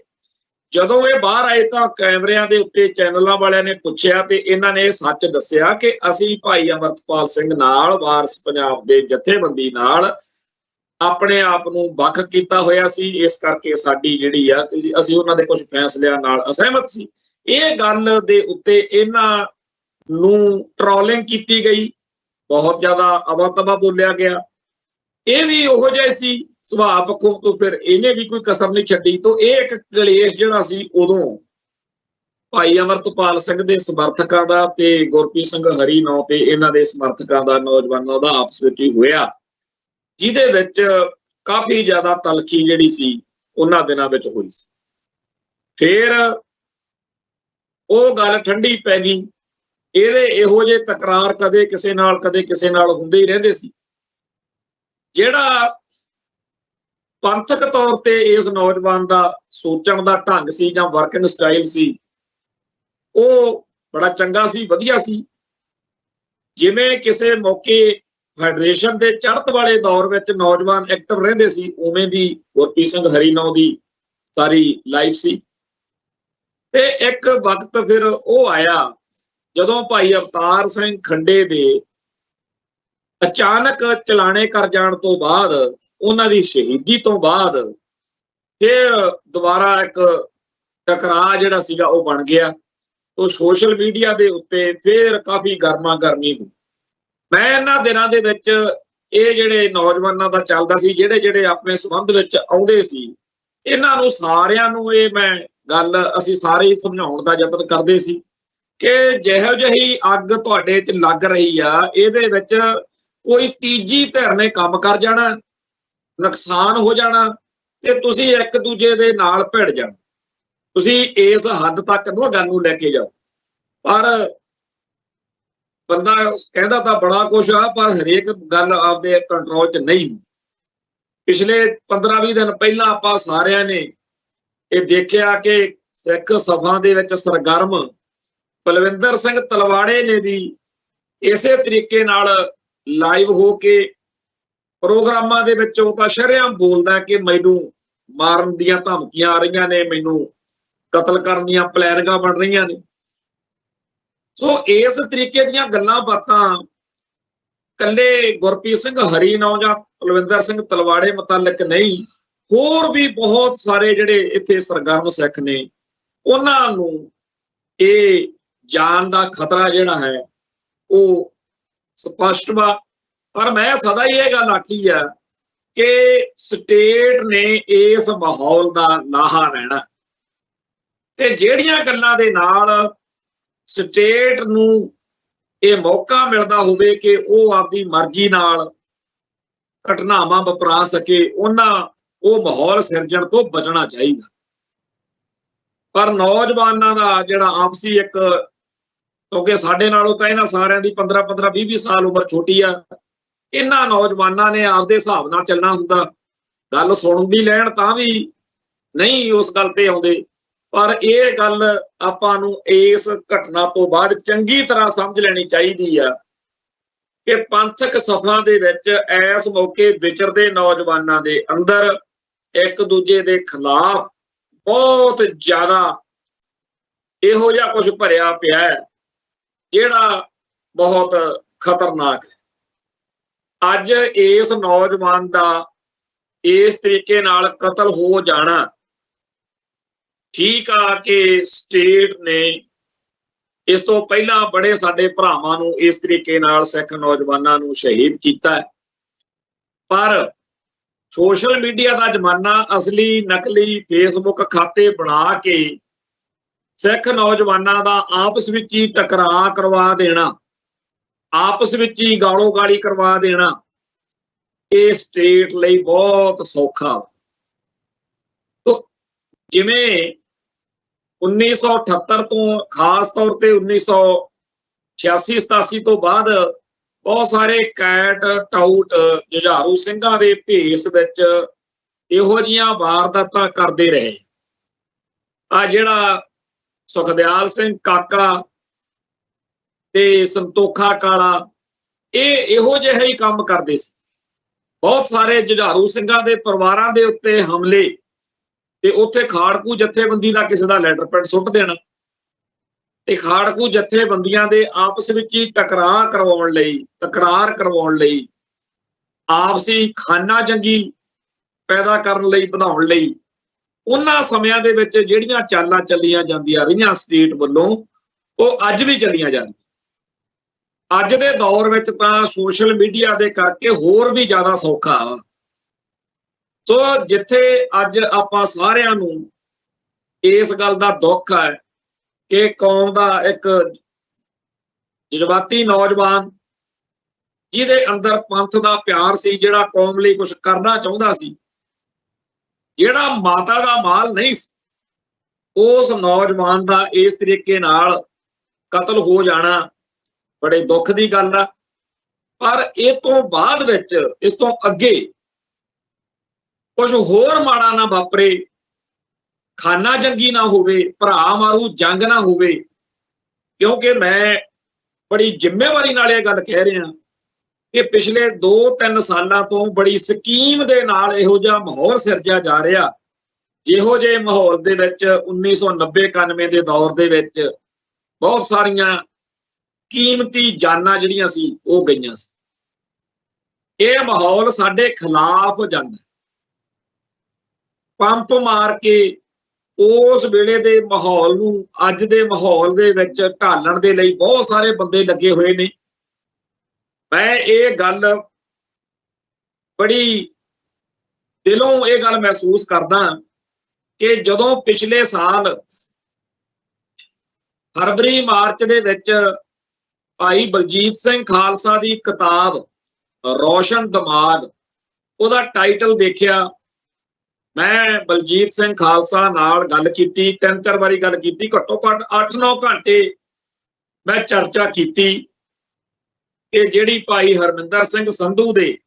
जदों ये बाहर आए तां कैमरिਆਂ ਦੇ ਉੱਤੇ चैनलों वालिਆਂ ने पुछया ते इन्हां ने सच दस्सिया कि असीं भाई अमरतपाल सिंह नाल वारस पंजाब दे जथेबंदी नाल अपने आप नूं वख कीता होया सी, इस करके साडी जिहड़ी आ असीं उन्हां दे कुछ फैसलिਆਂ नाल असहमत सी। ਇਹ गल दे उत्ते इन्हां नूं ट्रोलिंग कीती गई, बहुत ज्यादा अवा तवा बोलिया गया। ਇਹ भी ਉਹੋ ਜਿਹਾ ਸੀ ਸੁਭਾਅ ਪੱਖੋਂ ਤੋਂ ਫਿਰ ਇਹਨੇ ਵੀ ਕੋਈ ਕਸਰ ਨਹੀਂ ਛੱਡੀ। तो ਇਹ ਇੱਕ ਕਲੇਸ਼ ਜਿਹੜਾ ਸੀ ਉਦੋਂ ਭਾਈ ਅਮਰਤਪਾਲ ਸਿੰਘ ਦੇ ਸਮਰਥਕਾਂ ਦਾ ਤੇ ਗੁਰਪ੍ਰੀਤ ਸਿੰਘ ਹਰੀਨੌਂ ਤੇ ਇਹਨਾਂ ਦੇ ਸਮਰਥਕਾਂ ਦਾ ਨੌਜਵਾਨਾਂ ਦਾ ਆਪਸ ਵਿੱਚ ਹੀ ਹੋਇਆ, ਜਿਹਦੇ ਵਿੱਚ ਕਾਫੀ ਜ਼ਿਆਦਾ ਤਲਖੀ ਜਿਹੜੀ ਸੀ ਉਹਨਾਂ ਦਿਨਾਂ ਵਿੱਚ ਹੋਈ ਸੀ। ਫਿਰ ਉਹ ਗੱਲ ਠੰਡੀ ਪੈ ਗਈ। ਇਹਦੇ ਇਹੋ ਜਿਹੇ ਤਕਰਾਰ ਕਦੇ ਕਿਸੇ ਨਾਲ ਹੁੰਦੇ ਹੀ ਰਹਿੰਦੇ ਸੀ। ਜਿਹੜਾ ਪੰਥਕ ਤੌਰ ਤੇ ਇਸ ਨੌਜਵਾਨ ਦਾ ਸੋਚਣ ਦਾ ਢੰਗ ਸੀ ਜਾਂ ਵਰਕਿੰਗ ਸਟਾਈਲ ਸੀ ਉਹ ਬੜਾ ਚੰਗਾ ਸੀ, ਵਧੀਆ ਸੀ। ਜਿਵੇਂ ਕਿਸੇ ਮੌਕੇ ਫੈਡਰੇਸ਼ਨ ਦੇ ਚੜ੍ਹਤ ਵਾਲੇ ਦੌਰ ਵਿੱਚ ਨੌਜਵਾਨ ਐਕਟਿਵ ਰਹਿੰਦੇ ਸੀ, ਉਵੇਂ ਦੀ ਗੁਰਪ੍ਰੀਤ ਸਿੰਘ ਹਰੀਨੌਂ ਦੀ ਸਾਰੀ ਲਾਈਫ ਸੀ। ਤੇ ਇੱਕ ਵਕਤ ਫਿਰ ਉਹ ਆਇਆ ਜਦੋਂ ਭਾਈ ਅਵਤਾਰ ਸਿੰਘ ਖੰਡੇ ਦੇ अचानक चलाने कर जाने तो बाद उन्हां दी शहीदी तो बाद फिर दोबारा एक टकरा जिहड़ा सीगा वो बन गया। तो सोशल मीडिया दे उत्ते फिर काफ़ी गर्मा गर्मी हुई। मैं इन्हां दिनां दे विच ਇਹ ਜਿਹੜੇ ਨੌਜਵਾਨਾਂ ਦਾ ਚੱਲਦਾ ਸੀ, ਜਿਹੜੇ ਆਪਣੇ ਸੰਬੰਧ ਵਿੱਚ ਆਉਂਦੇ ਸੀ, ਇਹਨਾਂ ਨੂੰ ਸਾਰਿਆਂ ਨੂੰ ਇਹ ਮੈਂ ਗੱਲ ਅਸੀਂ ਸਾਰੇ ਹੀ ਸਮਝਾਉਣ ਦਾ ਯਤਨ ਕਰਦੇ ਸੀ ਕਿ ਜਿਹੋ ਜਿਹੀ ਅੱਗ ਤੁਹਾਡੇ 'ਚ ਲੱਗ ਰਹੀ ਆ ਇਹਦੇ ਵਿੱਚ ਕੋਈ ਤੀਜੀ ਧਿਰ ਨੇ ਕੰਮ ਕਰ ਜਾਣਾ, ਨੁਕਸਾਨ ਹੋ ਜਾਣਾ ਤੇ ਤੁਸੀਂ ਇੱਕ ਦੂਜੇ ਦੇ ਨਾਲ ਭਿੜ ਜਾਣਾ। ਤੁਸੀਂ ਇਸ ਹੱਦ ਤੱਕ ਨਾ ਗੱਲ ਨੂੰ ਲੈ ਕੇ ਜਾਓ। ਪਰ ਬੰਦਾ ਕਹਿੰਦਾ ਤਾਂ ਬੜਾ ਕੁਛ ਆ ਪਰ ਹਰੇਕ ਗੱਲ ਆਪਦੇ ਕੰਟਰੋਲ 'ਚ ਨਹੀਂ। ਪਿਛਲੇ 15-20 ਦਿਨ ਪਹਿਲਾਂ ਆਪਾਂ ਸਾਰਿਆਂ ਨੇ ਇਹ ਦੇਖਿਆ ਕਿ ਸਿੱਖ ਸਭਾ ਦੇ ਵਿੱਚ ਸਰਗਰਮ ਬਲਵਿੰਦਰ ਸਿੰਘ ਤਲਵਾੜੇ ਨੇ ਵੀ ਇਸੇ ਤਰੀਕੇ ਨਾਲ ਲਾਈਵ ਹੋ ਕੇ ਪ੍ਰੋਗਰਾਮਾਂ ਦੇ ਵਿੱਚ ਉਹ ਤਾਂ ਸ਼ਰੇਆਮ ਬੋਲਦਾ ਕਿ ਮੈਨੂੰ ਮਾਰਨ ਦੀਆਂ ਧਮਕੀਆਂ ਆ ਰਹੀਆਂ ਨੇ, ਮੈਨੂੰ ਕਤਲ ਕਰਨ ਦੀਆਂ ਪਲੈਨਿੰਗਾਂ ਬਣ ਰਹੀਆਂ ਨੇ। ਸੋ ਇਸ ਤਰੀਕੇ ਦੀਆਂ ਗੱਲਾਂ ਬਾਤਾਂ ਕੱਲੇ ਗੁਰਪ੍ਰੀਤ ਸਿੰਘ ਹਰੀਨੌਂ ਜਾਂ ਬਲਵਿੰਦਰ ਸਿੰਘ ਤਲਵਾੜੇ ਮੁਤਲਕ ਨਹੀਂ, ਹੋਰ ਵੀ ਬਹੁਤ ਸਾਰੇ ਜਿਹੜੇ ਇੱਥੇ ਸਰਗਰਮ ਸਿੱਖ ਨੇ ਉਹਨਾਂ ਨੂੰ ਇਹ ਜਾਨ ਦਾ ਖਤਰਾ ਜਿਹੜਾ ਹੈ ਉਹ ਸਪਸ਼ਟ ਵਾ। ਪਰ ਮੈਂ ਸਦਾ ਹੀ ਇਹ ਗੱਲ ਆਖੀ ਆ कि स्टेट ने इस माहौल का लाहा लेना ते ਜਿਹੜੀਆਂ ਗੱਲਾਂ ਦੇ ਨਾਲ स्टेट ਨੂੰ ਇਹ मौका मिलता होवे कि ਉਹ ਆਪਦੀ ਮਰਜ਼ੀ ਨਾਲ ਘਟਨਾਵਾਂ ਵਾਪਰਾ सके ਉਹਨਾਂ ਉਹ ਮਾਹੌਲ ਸਿਰਜਣ ਤੋਂ ਬਚਣਾ ਚਾਹੀਦਾ। पर नौजवानों का जिहड़ा आपसी एक, क्योंकि साडे नालों तां इन्हां सारिਆਂ ਦੀ 15-15 20 साल उम्र छोटी आ, इन्हां नौजवानों ने आपदे हिसाब नाल चलना हुंदा। गल सुण भी लैण तां भी नहीं उस गल ते आउंदे, पर यह गल आपां नूं इस घटना तो बाद चंगी तरह समझ लैनी चाहीदी आ कि पंथक सफां दे विच इस मौके विचरदे नौजवानों दे अंदर एक दूजे दे खिलाफ बहुत ज्यादा इहो जिहा कुछ भरिया पिया है जिहड़ा बहुत खतरनाक है। अज इस नौजवान का इस तरीके नाल कतल हो जाना ठीक आ कि स्टेट ने इस तो पहला बड़े साडे भरावां नूं इस तरीके नाल सिख नौजवानां नूं शहीद कीता है, पर सोशल मीडिया का जमाना असली नकली फेसबुक खाते बना के सिख नौजवानों का आपस विच ही टकरा करवा देना, आपस विच ही गालो गाली करवा देना, ये स्टेट लई बहुत सौखा। तो जिवें 1978 तो खास तौर पर 1986-87 तो बाद बहुत सारे कैट टाउट जुझारू ਸਿੰਘਾਂ ਦੇ ਭੇਸ ਵਿੱਚ ਇਹੋ ਜਿਹੀਆਂ ਵਾਰਦਾਤਾਂ ਕਰਦੇ ਰਹੇ। ਆ ਜਿਹੜਾ ਸੁਖਦਿਆਲ ਸਿੰਘ ਕਾਕਾ ਤੇ ਸੰਤੋਖਾ ਕਾਲਾ ਇਹੋ ਜਿਹੇ ਹੀ ਕੰਮ ਕਰਦੇ ਸੀ। ਬਹੁਤ ਸਾਰੇ जुझारू ਸਿੰਘਾਂ ਦੇ ਪਰਿਵਾਰਾਂ ਦੇ ਉੱਤੇ ਹਮਲੇ ਤੇ ਉੱਥੇ ਖਾੜਕੂ ਜਥੇਬੰਦੀ ਦਾ ਕਿਸੇ ਦਾ ਲੈਟਰ ਪੈਡ ਸੁੱਟ ਦੇਣਾ ਤੇ ਖਾੜਕੂ ਜਥੇਬੰਦੀਆਂ ਦੇ ਆਪਸ ਵਿੱਚ ਹੀ ਟਕਰਾਅ ਕਰਵਾਉਣ ਲਈ, ਤਕਰਾਰ ਕਰਵਾਉਣ ਲਈ, ਆਪਸੀ ਖਾਨਾ ਜੰਗੀ ਪੈਦਾ ਕਰਨ ਲਈ, ਵਧਾਉਣ ਲਈ ਉਹਨਾਂ ਸਮਿਆਂ ਦੇ ਵਿੱਚ ਜਿਹੜੀਆਂ ਚਾਲਾਂ ਚੱਲੀਆਂ ਜਾਂਦੀਆਂ ਰਹੀਆਂ ਸਟੇਟ ਵੱਲੋਂ ਉਹ ਅੱਜ ਵੀ ਚੱਲੀਆਂ ਜਾਂਦੀਆਂ। ਅੱਜ ਦੇ ਦੌਰ ਵਿੱਚ ਤਾਂ ਸੋਸ਼ਲ ਮੀਡੀਆ ਦੇ ਕਰਕੇ ਹੋਰ ਵੀ ਜ਼ਿਆਦਾ ਸੌਖਾ। ਸੋ ਜਿੱਥੇ ਅੱਜ ਆਪਾਂ ਸਾਰਿਆਂ ਨੂੰ ਇਸ ਗੱਲ ਦਾ ਦੁੱਖ ਹੈ कि कौम का एक जज्बाती नौजवान जिहदे अंदर पंथ का प्यार सी, जिहड़ा कौम लई कुछ करना चाहुंदा सी, जिहड़ा माता का माल नहीं सी, उस नौजवान का इस तरीके नाल कतल हो जाना बड़े दुख की गल आ। पर इस तो बाद विच इस तो अगे कुछ होर माड़ा ना वापरे, खाना जंगी ना होवे, भरा मारू जंग ना होवे, क्योंकि मैं बड़ी जिम्मेवारी नाल ये गल कह रहा कि पिछले 2-3 सालों तो बड़ी स्कीम दे नाल इहो जिहा माहौल सिरजा जा रहा, जिहो जे माहौल दे विच 1990-91 दे दौर दे विच बहुत सारियां कीमती जानां जिहड़ियां सी वो गईयां सी। ये माहौल साडे खिलाफ जांदा, पंप मार के उस वेले दे माहौल नूं अज दे माहौल दे विच ढालण दे लई बहुत सारे बंदे लगे हुए ने। मैं ये गल बड़ी दिलों ये गल महसूस करदा कि जदों पिछले साल फरवरी मार्च दे विच भाई बलजीत सिंह खालसा दी किताब रोशन दिमाग उहदा टाइटल देखिया, मैं बलजीत सिंह खालसा नाल गल कीती, 3-4 बारी गल कीती, घट्टो घट्ट 8-9 घंटे मैं चर्चा कीती कि जिहड़ी भाई हरमिंदर सिंह संधू दे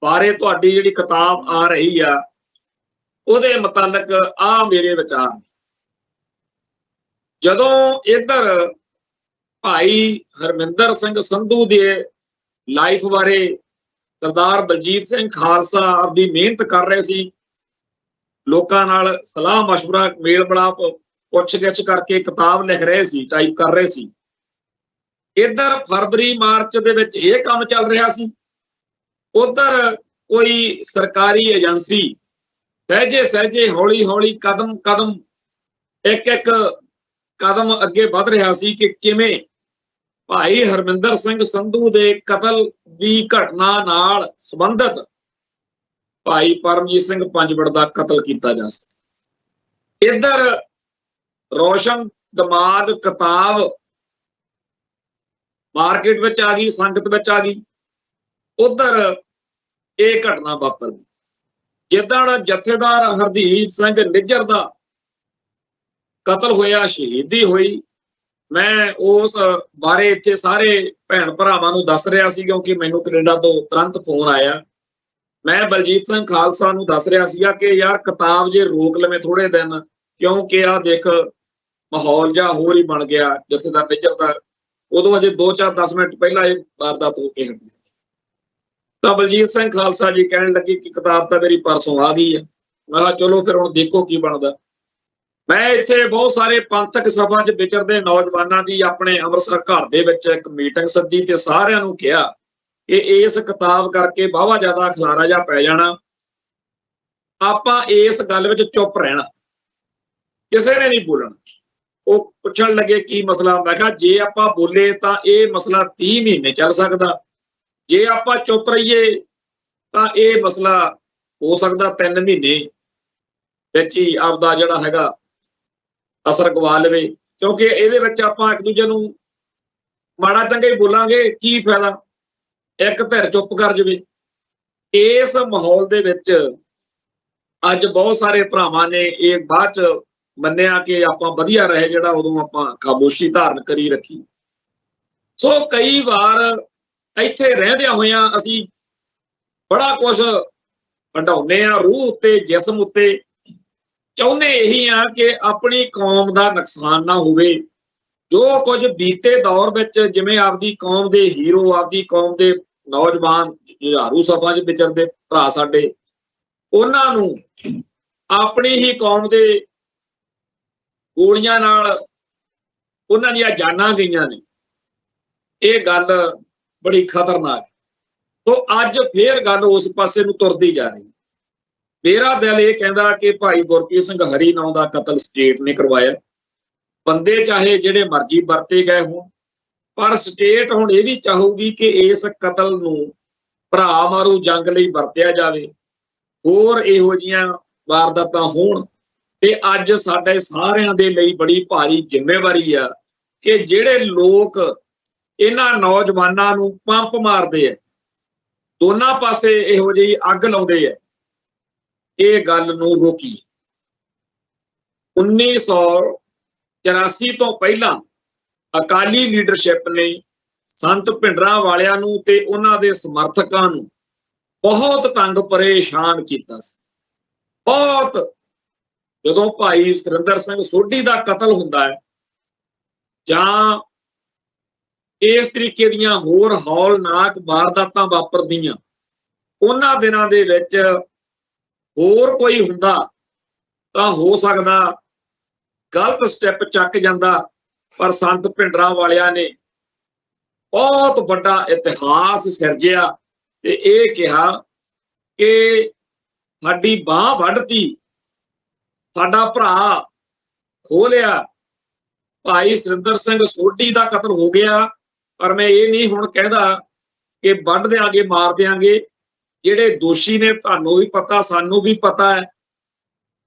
बारे तुहाडी जिहड़ी किताब आ रही आ उहदे मुतालक आ मेरे विचार। जदों इधर भाई हरमिंदर सिंह संधू दे लाइफ बारे सरदार बलजीत सिंह खालसा अपनी मेहनत कर रहे सी, लोकां नाल सलाह मशवरा मेल मिलाप पुछ गिछ करके किताब लिख रहे सी, टाइप कर रहे सी। इधर फरवरी मार्च दे विच इह काम चल रहा सी, उधर कोई सरकारी एजेंसी सहजे सहजे हौली हौली कदम कदम एक एक कदम अगे वध रहा सी कि किवें भाई हरमिंदर सिंह संधू दे कतल की घटना नाल संबंधित ਭਾਈ ਪਰਮਜੀਤ ਸਿੰਘ ਪੰਜਵੜ ਦਾ ਕਤਲ ਕੀਤਾ ਜਾ ਸਕੇ। ਇੱਧਰ ਰੋਸ਼ਨ ਦਿਮਾਗ ਕਿਤਾਬ ਮਾਰਕੀਟ ਵਿੱਚ ਆ ਗਈ, ਸੰਗਤ ਵਿੱਚ ਆ ਗਈ, ਉਧਰ ਇਹ ਘਟਨਾ ਵਾਪਰ ਗਈ। ਜਿੱਦਣ ਜਥੇਦਾਰ ਹਰਦੀਪ ਸਿੰਘ ਨਿੱਜਰ ਦਾ ਕਤਲ ਹੋਇਆ, ਸ਼ਹੀਦੀ ਹੋਈ, ਮੈਂ ਉਸ ਬਾਰੇ ਇੱਥੇ ਸਾਰੇ ਭੈਣ ਭਰਾਵਾਂ ਨੂੰ ਦੱਸ ਰਿਹਾ ਸੀ, ਕਿਉਂਕਿ ਮੈਨੂੰ ਕੈਨੇਡਾ ਤੋਂ ਤੁਰੰਤ ਫੋਨ ਆਇਆ। ਮੈਂ ਬਲਜੀਤ ਸਿੰਘ ਖਾਲਸਾ ਨੂੰ ਦੱਸ ਰਿਹਾ ਸੀਗਾ ਕਿ ਯਾਰ ਕਿਤਾਬ ਜੇ ਰੋਕ ਲਵੇਂ ਥੋੜੇ ਦਿਨ, ਕਿਉਂਕਿ ਆ ਦੇਖ ਮਾਹੌਲ ਜਿਹਾ ਹੋਰ ਹੀ ਬਣ ਗਿਆ ਜਥੇਦਾਰ ਨਿੱਜਰ ਦਾ। ਉਦੋਂ ਅਜੇ 2-4-10 ਮਿੰਟ ਪਹਿਲਾਂ ਇਹ ਵਾਰਦਾਤ ਹੋ ਕੇ ਹਟੀ। ਤਾਂ ਬਲਜੀਤ ਸਿੰਘ ਖਾਲਸਾ ਜੀ ਕਹਿਣ ਲੱਗੇ ਕਿ ਕਿਤਾਬ ਤਾਂ ਮੇਰੀ ਪਰਸੋਂ ਆ ਗਈ ਹੈ। ਮੈਂ ਕਿਹਾ ਚਲੋ ਫਿਰ ਹੁਣ ਦੇਖੋ ਕੀ ਬਣਦਾ। ਮੈਂ ਇੱਥੇ ਬਹੁਤ ਸਾਰੇ ਪੰਥਕ ਸਭਾ 'ਚ ਵਿਚਰਦੇ ਨੌਜਵਾਨਾਂ ਦੀ ਆਪਣੇ ਅੰਮ੍ਰਿਤਸਰ ਘਰ ਦੇ ਵਿੱਚ ਇੱਕ ਮੀਟਿੰਗ ਸੱਦੀ ਤੇ ਸਾਰਿਆਂ ਨੂੰ ਕਿਹਾ ਕਿ ਇਸ ਕਿਤਾਬ ਕਰਕੇ ਵਾਹਵਾ ਜ਼ਿਆਦਾ ਖਲਾਰਾ ਜਿਹਾ ਪੈ ਜਾਣਾ, ਆਪਾਂ ਇਸ ਗੱਲ ਵਿੱਚ ਚੁੱਪ ਰਹਿਣਾ, ਕਿਸੇ ਨੇ ਨਹੀਂ ਬੋਲਣਾ। ਉਹ ਪੁੱਛਣ ਲੱਗੇ ਕੀ ਮਸਲਾ? ਮੈਂ ਕਿਹਾ ਜੇ ਆਪਾਂ ਬੋਲੇ ਤਾਂ ਇਹ ਮਸਲਾ 30 ਮਹੀਨੇ ਚੱਲ ਸਕਦਾ, ਜੇ ਆਪਾਂ ਚੁੱਪ ਰਹੀਏ ਤਾਂ ਇਹ ਮਸਲਾ ਹੋ ਸਕਦਾ 3 ਮਹੀਨੇ ਵਿੱਚ ਹੀ ਆਪਦਾ ਜਿਹੜਾ ਹੈਗਾ ਅਸਰ ਗਵਾ ਲਵੇ, ਕਿਉਂਕਿ ਇਹਦੇ ਵਿੱਚ ਆਪਾਂ ਇੱਕ ਦੂਜੇ ਨੂੰ ਮਾੜਾ ਚੰਗਾ ਹੀ ਬੋਲਾਂਗੇ, ਕੀ ਫਾਇਦਾ, ਇੱਕ ਧਿਰ ਚੁੱਪ ਕਰ ਜਾਵੇ। ਇਸ ਮਾਹੌਲ ਦੇ ਵਿੱਚ ਅੱਜ ਬਹੁਤ ਸਾਰੇ ਭਰਾਵਾਂ ਨੇ ਇਹ ਬਾਅਦ ਚ ਮੰਨਿਆ ਕਿ ਆਪਾਂ ਵਧੀਆ ਰਹੇ ਜਿਹੜਾ ਉਦੋਂ ਆਪਾਂ ਖਾਮੋਸ਼ੀ ਧਾਰਨ ਕਰੀ ਰੱਖੀ। ਸੋ ਕਈ ਵਾਰ ਇੱਥੇ ਰਹਿੰਦਿਆਂ ਹੋਇਆਂ ਅਸੀਂ ਬੜਾ ਕੁਝ ਹੰਡਾਉਂਦੇ ਆ ਰੂਹ ਉੱਤੇ, ਜਿਸਮ ਉੱਤੇ, ਚਾਹੁੰਦੇ ਇਹੀ ਆ ਕਿ ਆਪਣੀ ਕੌਮ ਦਾ ਨੁਕਸਾਨ ਨਾ ਹੋਵੇ। ਜੋ ਕੁਝ ਬੀਤੇ ਦੌਰ ਵਿੱਚ ਜਿਵੇਂ ਆਪਦੀ ਕੌਮ ਦੇ ਹੀਰੋ, ਆਪਦੀ ਕੌਮ ਦੇ ਨੌਜਵਾਨ ਜੁਝਾਰੂ ਸਭਾ 'ਚ ਵਿਚਰਦੇ ਭਰਾ ਸਾਡੇ, ਉਹਨਾਂ ਨੂੰ ਆਪਣੀ ਹੀ ਕੌਮ ਦੇ ਗੋਲੀਆਂ ਨਾਲ ਉਹਨਾਂ ਦੀਆਂ ਜਾਨਾਂ ਗਈਆਂ ਨੇ। ਇਹ ਗੱਲ ਬੜੀ ਖਤਰਨਾਕ। ਸੋ ਅੱਜ ਫੇਰ ਗੱਲ ਉਸ ਪਾਸੇ ਨੂੰ ਤੁਰਦੀ ਜਾ ਰਹੀ। ਮੇਰਾ ਦਿਲ ਇਹ ਕਹਿੰਦਾ ਕਿ ਭਾਈ ਗੁਰਪ੍ਰੀਤ ਸਿੰਘ ਹਰੀ ਨਾਂ ਦਾ ਕਤਲ ਸਟੇਟ ਨੇ ਕਰਵਾਇਆ। ਬੰਦੇ ਚਾਹੇ ਜਿਹੜੇ ਮਰਜ਼ੀ ਵਰਤੇ ਗਏ ਹੋਣ, ਪਰ ਸਟੇਟ ਹੁਣ ਇਹ ਵੀ ਚਾਹੂਗੀ ਕਿ ਇਸ ਕਤਲ ਨੂੰ ਭਰਾ ਮਾਰੂ ਜੰਗ ਲਈ ਵਰਤਿਆ ਜਾਵੇ, ਹੋਰ ਇਹੋ ਜਿਹੀਆਂ ਵਾਰਦਾਤਾਂ ਹੋਣ। ਤੇ ਅੱਜ ਸਾਡੇ ਸਾਰਿਆਂ ਦੇ ਲਈ ਬੜੀ ਭਾਰੀ ਜ਼ਿੰਮੇਵਾਰੀ ਆ ਕਿ ਜਿਹੜੇ ਲੋਕ ਇਹਨਾਂ ਨੌਜਵਾਨਾਂ ਨੂੰ ਪੰਪ ਮਾਰਦੇ ਆ, ਦੋਨਾਂ ਪਾਸੇ ਇਹੋ ਜਿਹੀ ਅੱਗ ਲਾਉਂਦੇ ਆ, ਇਹ ਗੱਲ ਨੂੰ ਰੋਕੀ। 1984 ਤੋਂ ਪਹਿਲਾਂ ਅਕਾਲੀ ਲੀਡਰਸ਼ਿਪ ਨੇ ਸੰਤ ਭਿੰਡਰਾਂਵਾਲਿਆਂ ਨੂੰ ਤੇ ਉਹਨਾਂ ਦੇ ਸਮਰਥਕਾਂ ਨੂੰ ਬਹੁਤ ਤੰਗ ਪਰੇਸ਼ਾਨ ਕੀਤਾ ਸੀ। ਬਹੁਤ। ਜਦੋਂ ਭਾਈ ਸੁਰਿੰਦਰ ਸਿੰਘ ਸੋਢੀ ਦਾ ਕਤਲ ਹੁੰਦਾ ਹੈ ਜਾਂ ਇਸ ਤਰੀਕੇ ਦੀਆਂ ਹੋਰ ਹੌਲਨਾਕ ਵਾਰਦਾਤਾਂ ਵਾਪਰਦੀਆਂ, ਉਹਨਾਂ ਦਿਨਾਂ ਦੇ ਵਿੱਚ ਹੋਰ ਕੋਈ ਹੁੰਦਾ ਤਾਂ ਹੋ ਸਕਦਾ ਗਲਤ ਸਟੈਪ ਚੱਕ ਜਾਂਦਾ, ਪਰ ਸੰਤ ਭਿੰਡਰਾਂਵਾਲਿਆਂ ਨੇ ਬਹੁਤ ਵੱਡਾ ਇਤਿਹਾਸ ਸਿਰਜਿਆ ਤੇ ਇਹ ਕਿਹਾ ਕਿ ਸਾਡੀ ਬਾਂਹ ਵੱਢਤੀ, ਸਾਡਾ ਭਰਾ ਖੋਹ ਲਿਆ। ਭਾਈ ਸੁਰਿੰਦਰ ਸਿੰਘ ਸੋਢੀ ਦਾ ਕਤਲ ਹੋ ਗਿਆ, ਪਰ ਮੈਂ ਇਹ ਨਹੀਂ ਹੁਣ ਕਹਿੰਦਾ ਕਿ ਵੱਢ ਦਿਆਂਗੇ, ਮਾਰ ਦਿਆਂਗੇ। ਜਿਹੜੇ ਦੋਸ਼ੀ ਨੇ ਤੁਹਾਨੂੰ ਵੀ ਪਤਾ, ਸਾਨੂੰ ਵੀ ਪਤਾ ਹੈ,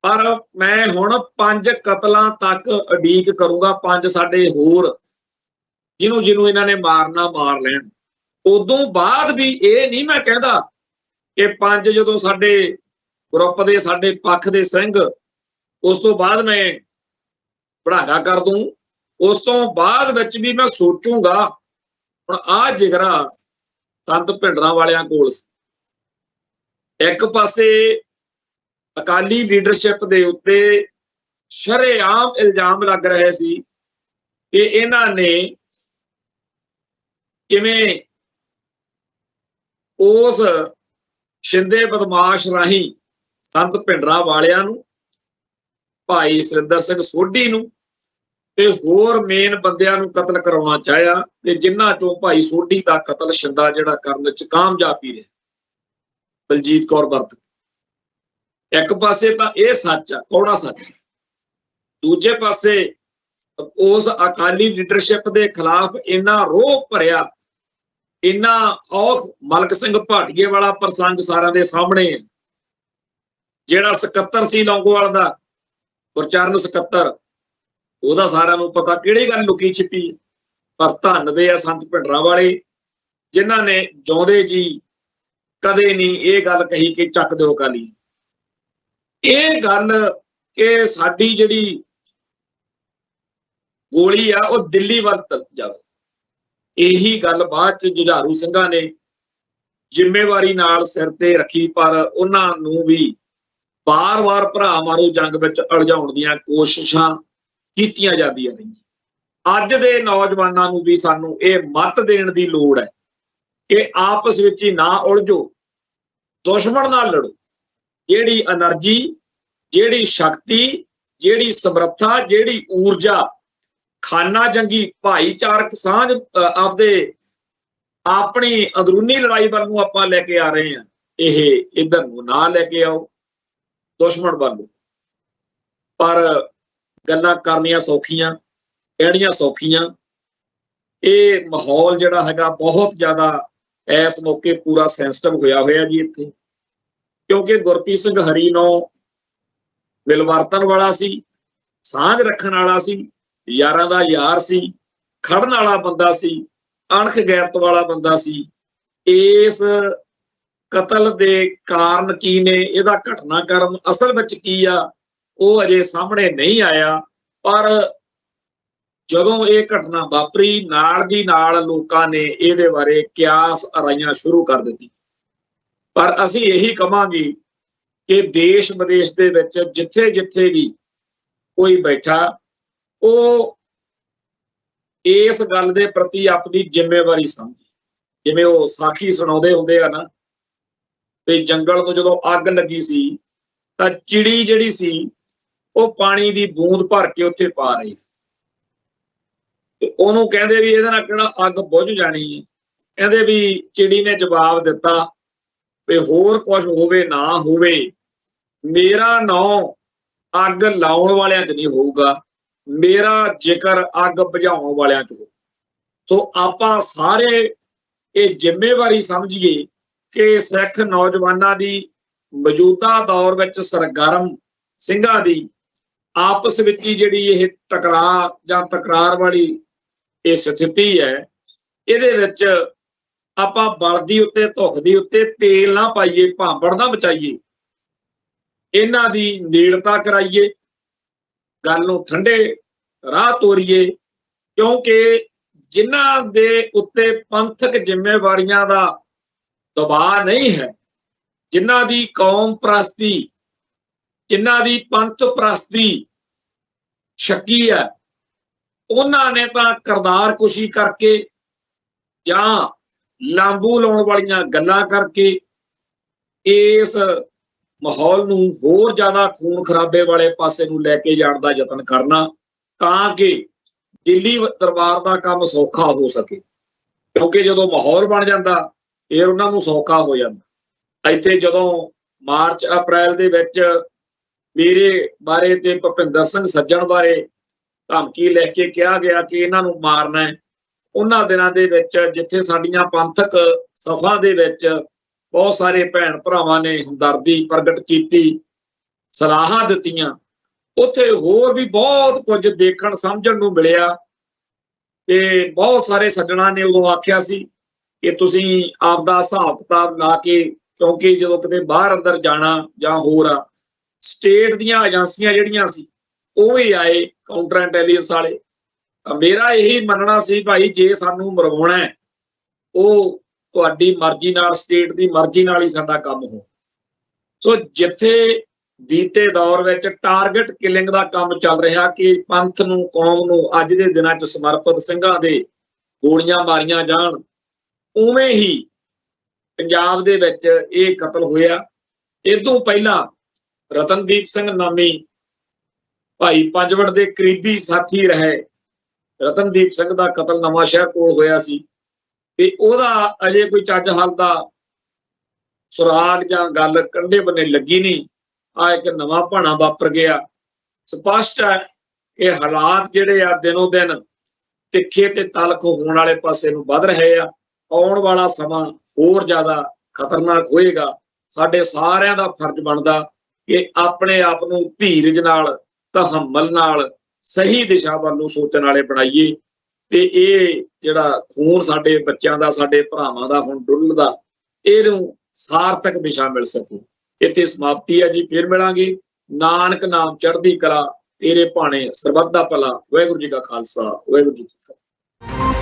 ਪਰ ਮੈਂ ਹੁਣ 5 ਕਤਲਾਂ ਤੱਕ ਉਡੀਕ ਕਰੂੰਗਾ, 5 ਸਾਡੇ ਹੋਰ ਜਿਹਨੂੰ ਇਹਨਾਂ ਨੇ ਮਾਰਨਾ ਮਾਰ ਲੈਣ। ਉਦੋਂ ਬਾਅਦ ਵੀ ਇਹ ਨਹੀਂ ਮੈਂ ਕਹਿੰਦਾ ਕਿ 5 ਜਦੋਂ ਸਾਡੇ ਗਰੁੱਪ ਦੇ, ਸਾਡੇ ਪੱਖ ਦੇ ਸਿੰਘ, ਉਸ ਤੋਂ ਬਾਅਦ ਮੈਂ ਬੜਾਗਾ ਕਰ ਦੂੰ। ਉਸ ਤੋਂ ਬਾਅਦ ਵਿੱਚ ਵੀ ਮੈਂ ਸੋਚੂੰਗਾ ਹੁਣ ਆਹ ਜਿਗਰਾ ਸੰਤ ਭਿੰਡਰਾਂਵਾਲਿਆਂ ਕੋਲ ਸੀ। ਇੱਕ ਪਾਸੇ ਅਕਾਲੀ ਲੀਡਰਸ਼ਿਪ ਦੇ ਉੱਤੇ ਸ਼ਰੇਆਮ ਇਲਜ਼ਾਮ ਲੱਗ ਰਹੇ ਸੀ ਕਿ ਇਹਨਾਂ ਨੇ ਕਿਵੇਂ ਉਸ ਸ਼ਿੰਦੇ ਬਦਮਾਸ਼ ਰਾਹੀਂ ਸੰਤ ਭਿੰਡਰਾਂਵਾਲਿਆਂ ਨੂੰ, ਭਾਈ ਸੁਰਿੰਦਰ ਸਿੰਘ ਸੋਢੀ ਨੂੰ ਤੇ ਹੋਰ ਮੇਨ ਬੰਦਿਆਂ ਨੂੰ ਕਤਲ ਕਰਾਉਣਾ ਚਾਹਿਆ, ਤੇ ਜਿਨ੍ਹਾਂ ਚੋਂ ਭਾਈ ਸੋਢੀ ਦਾ ਕਤਲ ਸ਼ਿੰਦਾ ਜਿਹੜਾ ਕਰਨ ਚ ਕਾਮਯਾਬੀ ਰਿਹਾ, ਬਲਜੀਤ ਕੌਰ ਵਰਤ। ਇੱਕ ਪਾਸੇ ਤਾਂ ਇਹ ਸੱਚ ਆ, ਕੌੜਾ ਸੱਚ। ਦੂਜੇ ਪਾਸੇ ਉਸ ਅਕਾਲੀ ਲੀਡਰਸ਼ਿਪ ਦੇ ਖਿਲਾਫ ਇੰਨਾ ਰੋਹ ਭਰਿਆ, ਇੰਨਾ ਔਖ ਮਲਕ ਸਿੰਘ ਭਾਟੀਏ ਵਾਲਾ ਪ੍ਰਸੰਗ ਸਾਰਿਆਂ ਦੇ ਸਾਹਮਣੇ ਹੈ ਜਿਹੜਾ ਸਕੱਤਰ ਸੀ ਲੌਂਗੋਵਾਲ ਦਾ, ਗੁਰਚਰਨ ਸਕੱਤਰ, ਉਹਦਾ ਸਾਰਿਆਂ ਨੂੰ ਪਤਾ ਕਿਹੜੀ ਗੱਲ ਲੁਕੀ ਛਿਪੀ ਹੈ। ਪਰ ਧੰਨ ਦੇ ਆ ਸੰਤ ਭਿੰਡਰਾਂਵਾਲੇ, ਜਿਨ੍ਹਾਂ ਨੇ ਜਿਉਂਦੇ ਜੀ ਕਦੇ ਨਹੀਂ ਇਹ ਗੱਲ ਕਹੀ ਕਿ ਚੱਕ ਦਿਓ ਅਕਾਲੀ। ਇਹ ਗੱਲ ਕਿ ਸਾਡੀ ਜਿਹੜੀ ਗੋਲੀ ਆ ਉਹ ਦਿੱਲੀ ਵੱਲ ਤੱਕ ਜਾਵੇ, ਇਹੀ ਗੱਲ ਬਾਅਦ ਚ ਜੁਝਾਰੂ ਸਿੰਘਾਂ ਨੇ ਜ਼ਿੰਮੇਵਾਰੀ ਨਾਲ ਸਿਰ ਤੇ ਰੱਖੀ, ਪਰ ਉਹਨਾਂ ਨੂੰ ਵੀ ਵਾਰ-ਵਾਰ ਭਰਾ ਮਾਰੋ ਜੰਗ ਵਿੱਚ ਉਲਝਾਉਣ ਦੀਆਂ ਕੋਸ਼ਿਸ਼ਾਂ ਕੀਤੀਆਂ ਜਾਂਦੀਆਂ ਰਹੀਆਂ। ਅੱਜ ਦੇ ਨੌਜਵਾਨਾਂ ਨੂੰ ਵੀ ਸਾਨੂੰ ਇਹ ਮੱਤ ਦੇਣ ਦੀ ਲੋੜ ਹੈ ਕਿ ਆਪਸ ਵਿੱਚ ਹੀ ਨਾ ਉਲਝੋ, ਦੁਸ਼ਮਣ ਨਾਲ ਲੜੋ। ਜਿਹੜੀ એનર્ਜੀ, ਜਿਹੜੀ ਸ਼ਕਤੀ, ਜਿਹੜੀ ਸਮਰੱਥਾ, ਜਿਹੜੀ ਊਰਜਾ ਖਾਨਾ ਜੰਗੀ ਭਾਈਚਾਰਕ ਸਾਂਝ ਆਪਣੀ ਅੰਦਰੂਨੀ ਲੜਾਈ ਵੱਲ ਨੂੰ ਆਪਾਂ ਲੈ ਕੇ ਆ ਰਹੇ ਹਾਂ, ਇਹ ਇੱਧਰ ਨੂੰ ਨਾ ਲੈ ਕੇ ਆਓ, ਦੁਸ਼ਮਣ ਵੱਲ ਨੂੰ। ਪਰ ਗੱਲਾਂ ਕਰਨੀਆਂ ਸੌਖੀਆਂ, ਕਹਿਣੀਆਂ ਸੌਖੀਆਂ। ਇਹ ਮਾਹੌਲ ਜਿਹੜਾ ਹੈਗਾ ਬਹੁਤ ਜ਼ਿਆਦਾ ਇਸ ਮੌਕੇ ਪੂਰਾ ਸੈਂਸਿਟਿਵ ਹੋਇਆ ਜੀ ਇੱਥੇ, ਕਿਉਂਕਿ ਗੁਰਪ੍ਰੀਤ ਸਿੰਘ ਹਰੀਨੋ ਮਿਲਵਰਤਨ ਵਾਲਾ ਸੀ, ਸਾਂਝ ਰੱਖਣ ਵਾਲਾ ਸੀ, ਯਾਰਾਂ ਦਾ ਯਾਰ ਸੀ, ਖੜਨ ਵਾਲਾ ਬੰਦਾ ਸੀ, ਅਣਖ ਗੈਰਤ ਵਾਲਾ ਬੰਦਾ ਸੀ। ਇਸ ਕਤਲ ਦੇ ਕਾਰਨ ਕੀ ਨੇ, ਇਹਦਾ ਘਟਨਾਕ੍ਰਮ ਅਸਲ ਵਿੱਚ ਕੀ ਆ, ਉਹ ਅਜੇ ਸਾਹਮਣੇ ਨਹੀਂ ਆਇਆ। ਪਰ ਜਦੋਂ ਇਹ ਘਟਨਾ ਵਾਪਰੀ, ਨਾਲ ਦੀ ਨਾਲ ਲੋਕਾਂ ਨੇ ਇਹਦੇ ਬਾਰੇ ਕਿਆਸ ਅਰਾਈਆਂ ਸ਼ੁਰੂ ਕਰ ਦਿੱਤੀ। ਪਰ ਅਸੀਂ ਇਹੀ ਕਹਾਂਗੇ ਕਿ ਦੇਸ਼ ਵਿਦੇਸ਼ ਦੇ ਵਿੱਚ ਜਿੱਥੇ ਜਿੱਥੇ ਵੀ ਕੋਈ ਬੈਠਾ, ਉਹ ਇਸ ਗੱਲ ਦੇ ਪ੍ਰਤੀ ਆਪਣੀ ਜ਼ਿੰਮੇਵਾਰੀ ਸਮਝੇ। ਜਿਵੇਂ ਉਹ ਸਾਖੀ ਸੁਣਾਉਂਦੇ ਹੁੰਦੇ ਆ ਨਾ, ਤੇ ਜੰਗਲ ਤੋਂ ਜਦੋਂ ਅੱਗ ਲੱਗੀ ਸੀ ਤਾਂ ਚਿੜੀ ਜਿਹੜੀ ਸੀ ਉਹ ਪਾਣੀ ਦੀ ਬੂੰਦ ਭਰ ਕੇ ਉੱਥੇ ਪਾ ਰਹੀ ਸੀ, ਤੇ ਉਹਨੂੰ ਕਹਿੰਦੇ ਵੀ ਇਹਦੇ ਨਾਲ ਕਿਹੜਾ ਅੱਗ ਬੁਝ ਜਾਣੀ ਹੈ। ਕਹਿੰਦੇ ਵੀ ਚਿੜੀ ਨੇ ਜਵਾਬ ਦਿੱਤਾ ਵੀ ਹੋਰ ਕੁਝ ਹੋਵੇ ਨਾ ਹੋਵੇ, ਮੇਰਾ ਨਾਂ ਅੱਗ ਲਾਉਣ ਵਾਲਿਆਂ 'ਚ ਨਹੀਂ ਹੋਊਗਾ, ਮੇਰਾ ਜ਼ਿਕਰ ਅੱਗ ਬੁਝਾਉਣ ਵਾਲਿਆਂ 'ਚ ਹੋ। ਸੋ ਆਪਾਂ ਸਾਰੇ ਇਹ ਜ਼ਿੰਮੇਵਾਰੀ ਸਮਝੀਏ ਕਿ ਸਿੱਖ ਨੌਜਵਾਨਾਂ ਦੀ ਮੌਜੂਦਾ ਦੌਰ ਵਿੱਚ ਸਰਗਰਮ ਸਿੰਘਾਂ ਦੀ ਆਪਸ ਵਿੱਚ ਹੀ ਜਿਹੜੀ ਇਹ ਟਕਰਾਅ ਜਾਂ ਤਕਰਾਰ ਵਾਲੀ ਇਹ ਸਥਿਤੀ ਹੈ, ਇਹਦੇ ਵਿੱਚ ਆਪਾਂ ਬਲ ਦੀ ਉੱਤੇ, ਧੁੱਖ ਦੀ ਉੱਤੇ ਤੇਲ ਨਾ ਪਾਈਏ, ਭਾਂਬੜ ਨਾ ਬਚਾਈਏ, ਇਹਨਾਂ ਦੀ ਨੇੜਤਾ ਕਰਾਈਏ, ਗੱਲ ਨੂੰ ਠੰਡੇ ਰਾਹ ਤੋਰੀਏ। ਕਿਉਂਕਿ ਜਿਨ੍ਹਾਂ ਦੇ ਉੱਤੇ ਪੰਥਕ ਜ਼ਿੰਮੇਵਾਰੀਆਂ ਦਾ ਦਬਾਅ ਨਹੀਂ ਹੈ, ਜਿਨ੍ਹਾਂ ਦੀ ਕੌਮ ਪ੍ਰਸਤੀ, ਜਿਨ੍ਹਾਂ ਦੀ ਪੰਥ ਪ੍ਰਸਤੀ ਸ਼ੱਕੀ ਹੈ, ਉਹਨਾਂ ਨੇ ਤਾਂ ਕਿਰਦਾਰ ਕੁਸ਼ੀ ਕਰਕੇ ਜਾਂ ਲਾਂਬੂ ਲਾਉਣ ਵਾਲੀਆਂ ਗੱਲਾਂ ਕਰਕੇ ਇਸ ਮਾਹੌਲ ਨੂੰ ਹੋਰ ਜ਼ਿਆਦਾ ਖੂਨ ਖਰਾਬੇ ਵਾਲੇ ਪਾਸੇ ਨੂੰ ਲੈ ਕੇ ਜਾਣ ਦਾ ਯਤਨ ਕਰਨਾ, ਤਾਂ ਕਿ ਦਿੱਲੀ ਦਰਬਾਰ ਦਾ ਕੰਮ ਸੌਖਾ ਹੋ ਸਕੇ। ਕਿਉਂਕਿ ਜਦੋਂ ਮਾਹੌਲ ਬਣ ਜਾਂਦਾ ਫਿਰ ਉਹਨਾਂ ਨੂੰ ਸੌਖਾ ਹੋ ਜਾਂਦਾ। ਇੱਥੇ ਜਦੋਂ ਮਾਰਚ ਅਪ੍ਰੈਲ ਦੇ ਵਿੱਚ ਮੇਰੇ ਬਾਰੇ ਤੇ ਭੁਪਿੰਦਰ ਸਿੰਘ ਸੱਜਣ ਬਾਰੇ ਧਮਕੀ ਲੈ ਕੇ ਕਿਹਾ ਗਿਆ ਕਿ ਇਹਨਾਂ ਨੂੰ ਮਾਰਨਾ ਹੈ, ਉਹਨਾਂ ਦਿਨਾਂ ਦੇ ਵਿੱਚ ਜਿੱਥੇ ਸਾਡੀਆਂ ਪੰਥਕ ਸਭਾ ਦੇ ਵਿੱਚ ਬਹੁਤ ਸਾਰੇ ਭੈਣ ਭਰਾਵਾਂ ਨੇ ਹਮਦਰਦੀ ਪ੍ਰਗਟ ਕੀਤੀ, ਸਲਾਹਾਂ ਦਿੱਤੀਆਂ, ਉੱਥੇ ਹੋਰ ਵੀ ਬਹੁਤ ਕੁਝ ਦੇਖਣ ਸਮਝਣ ਨੂੰ ਮਿਲਿਆ। ਤੇ ਬਹੁਤ ਸਾਰੇ ਸੱਜਣਾਂ ਨੇ ਉਦੋਂ ਆਖਿਆ ਸੀ ਕਿ ਤੁਸੀਂ ਆਪਦਾ ਹਿਸਾਬ ਕਿਤਾਬ ਲਾ ਕੇ, ਕਿਉਂਕਿ ਜਦੋਂ ਕਿਤੇ ਬਾਹਰ ਅੰਦਰ ਜਾਣਾ ਜਾਂ ਹੋਰ ਆ, ਸਟੇਟ ਦੀਆਂ ਏਜੰਸੀਆਂ ਜਿਹੜੀਆਂ ਸੀ ਉਹ ਵੀ ਆਏ, ਕਾਊਂਟਰ ਇੰਟੈਲੀਜੈਂਸ ਵਾਲੇ। ਮੇਰਾ ਇਹੀ ਮੰਨਣਾ ਸੀ ਭਾਈ, ਜੇ ਸਾਨੂੰ ਮਰਵਾਉਣਾ ਹੈ ਉਹ ਤੁਹਾਡੀ ਮਰਜ਼ੀ ਨਾਲ, ਸਟੇਟ ਦੀ ਮਰਜ਼ੀ ਨਾਲ ਹੀ ਸਾਡਾ ਕੰਮ ਹੋ। ਸੋ ਜਿੱਥੇ ਬੀਤੇ ਦੌਰ ਵਿੱਚ ਟਾਰਗੇਟ ਕਿਲਿੰਗ ਦਾ ਕੰਮ ਚੱਲ ਰਿਹਾ ਕਿ ਪੰਥ ਨੂੰ, ਕੌਮ ਨੂੰ ਅੱਜ ਦੇ ਦਿਨਾਂ 'ਚ ਸਮਰਪਿਤ ਸਿੰਘਾਂ ਦੇ ਗੋਲੀਆਂ ਮਾਰੀਆਂ ਜਾਣ, ਉਵੇਂ ਹੀ ਪੰਜਾਬ ਦੇ ਵਿੱਚ ਇਹ ਕਤਲ ਹੋਇਆ। ਇਹ ਤੋਂ ਪਹਿਲਾਂ ਰਤਨਦੀਪ ਸਿੰਘ ਨਾਮੀ ਭਾਈ ਪੰਜਵੜ ਦੇ ਕਰੀਬੀ ਸਾਥੀ ਰਹੇ ਰਤਨਦੀਪ ਸਿੰਘ ਦਾ ਕਤਲ ਨਵਾਂ ਸ਼ਹਿਰ ਕੋਲ ਹੋਇਆ ਸੀ, ਤੇ ਉਹਦਾ ਅਜੇ ਕੋਈ ਚੱਜ ਹੱਲ ਦਾ ਸੁਰਾਗ ਜਾਂ ਗੱਲ ਕੰਢੇ ਬੰਨੇ ਲੱਗੀ ਨਹੀਂ। ਆ ਇੱਕ ਨਵਾਂ ਭਾਣਾ ਵਾਪਰ ਗਿਆ। ਸਪਸ਼ਟ ਹੈ ਕਿ ਹਾਲਾਤ ਜਿਹੜੇ ਆ ਦਿਨੋਂ ਦਿਨ ਤਿੱਖੇ ਤੇ ਤਲਖ ਹੋਣ ਵਾਲੇ ਪਾਸੇ ਨੂੰ ਵੱਧ ਰਹੇ ਆ। ਆਉਣ ਵਾਲਾ ਸਮਾਂ ਹੋਰ ਜ਼ਿਆਦਾ ਖਤਰਨਾਕ ਹੋਏਗਾ। ਸਾਡੇ ਸਾਰਿਆਂ ਦਾ ਫਰਜ਼ ਬਣਦਾ ਕਿ ਆਪਣੇ ਆਪ ਨੂੰ ਧੀਰਜ ਨਾਲ, ਤਹੱਮਲ ਨਾਲ ਸਹੀ ਦਿਸ਼ਾ ਵੱਲੋਂ ਸੋਚਣ ਵਾਲੇ ਬਣਾਈਏ। ਤੇ ਇਹ ਜਿਹੜਾ ਖੂਨ ਸਾਡੇ ਬੱਚਿਆਂ ਦਾ, ਸਾਡੇ ਭਰਾਵਾਂ ਦਾ ਹੁਣ ਡੁੱਲਦਾ, ਇਹਨੂੰ ਸਾਰਥਕ ਦਿਸ਼ਾ ਮਿਲ ਸਕੇ। ਇੱਥੇ ਸਮਾਪਤੀ ਹੈ ਜੀ, ਫਿਰ ਮਿਲਾਂਗੇ। ਨਾਨਕ ਨਾਮ ਚੜ੍ਹਦੀ ਕਲਾ, ਤੇਰੇ ਭਾਣੇ ਸਰਬੱਤ ਦਾ ਭਲਾ। ਵਾਹਿਗੁਰੂ ਜੀ ਕਾ ਖਾਲਸਾ, ਵਾਹਿਗੁਰੂ ਜੀ ਕੀ ਫਤਿਹ।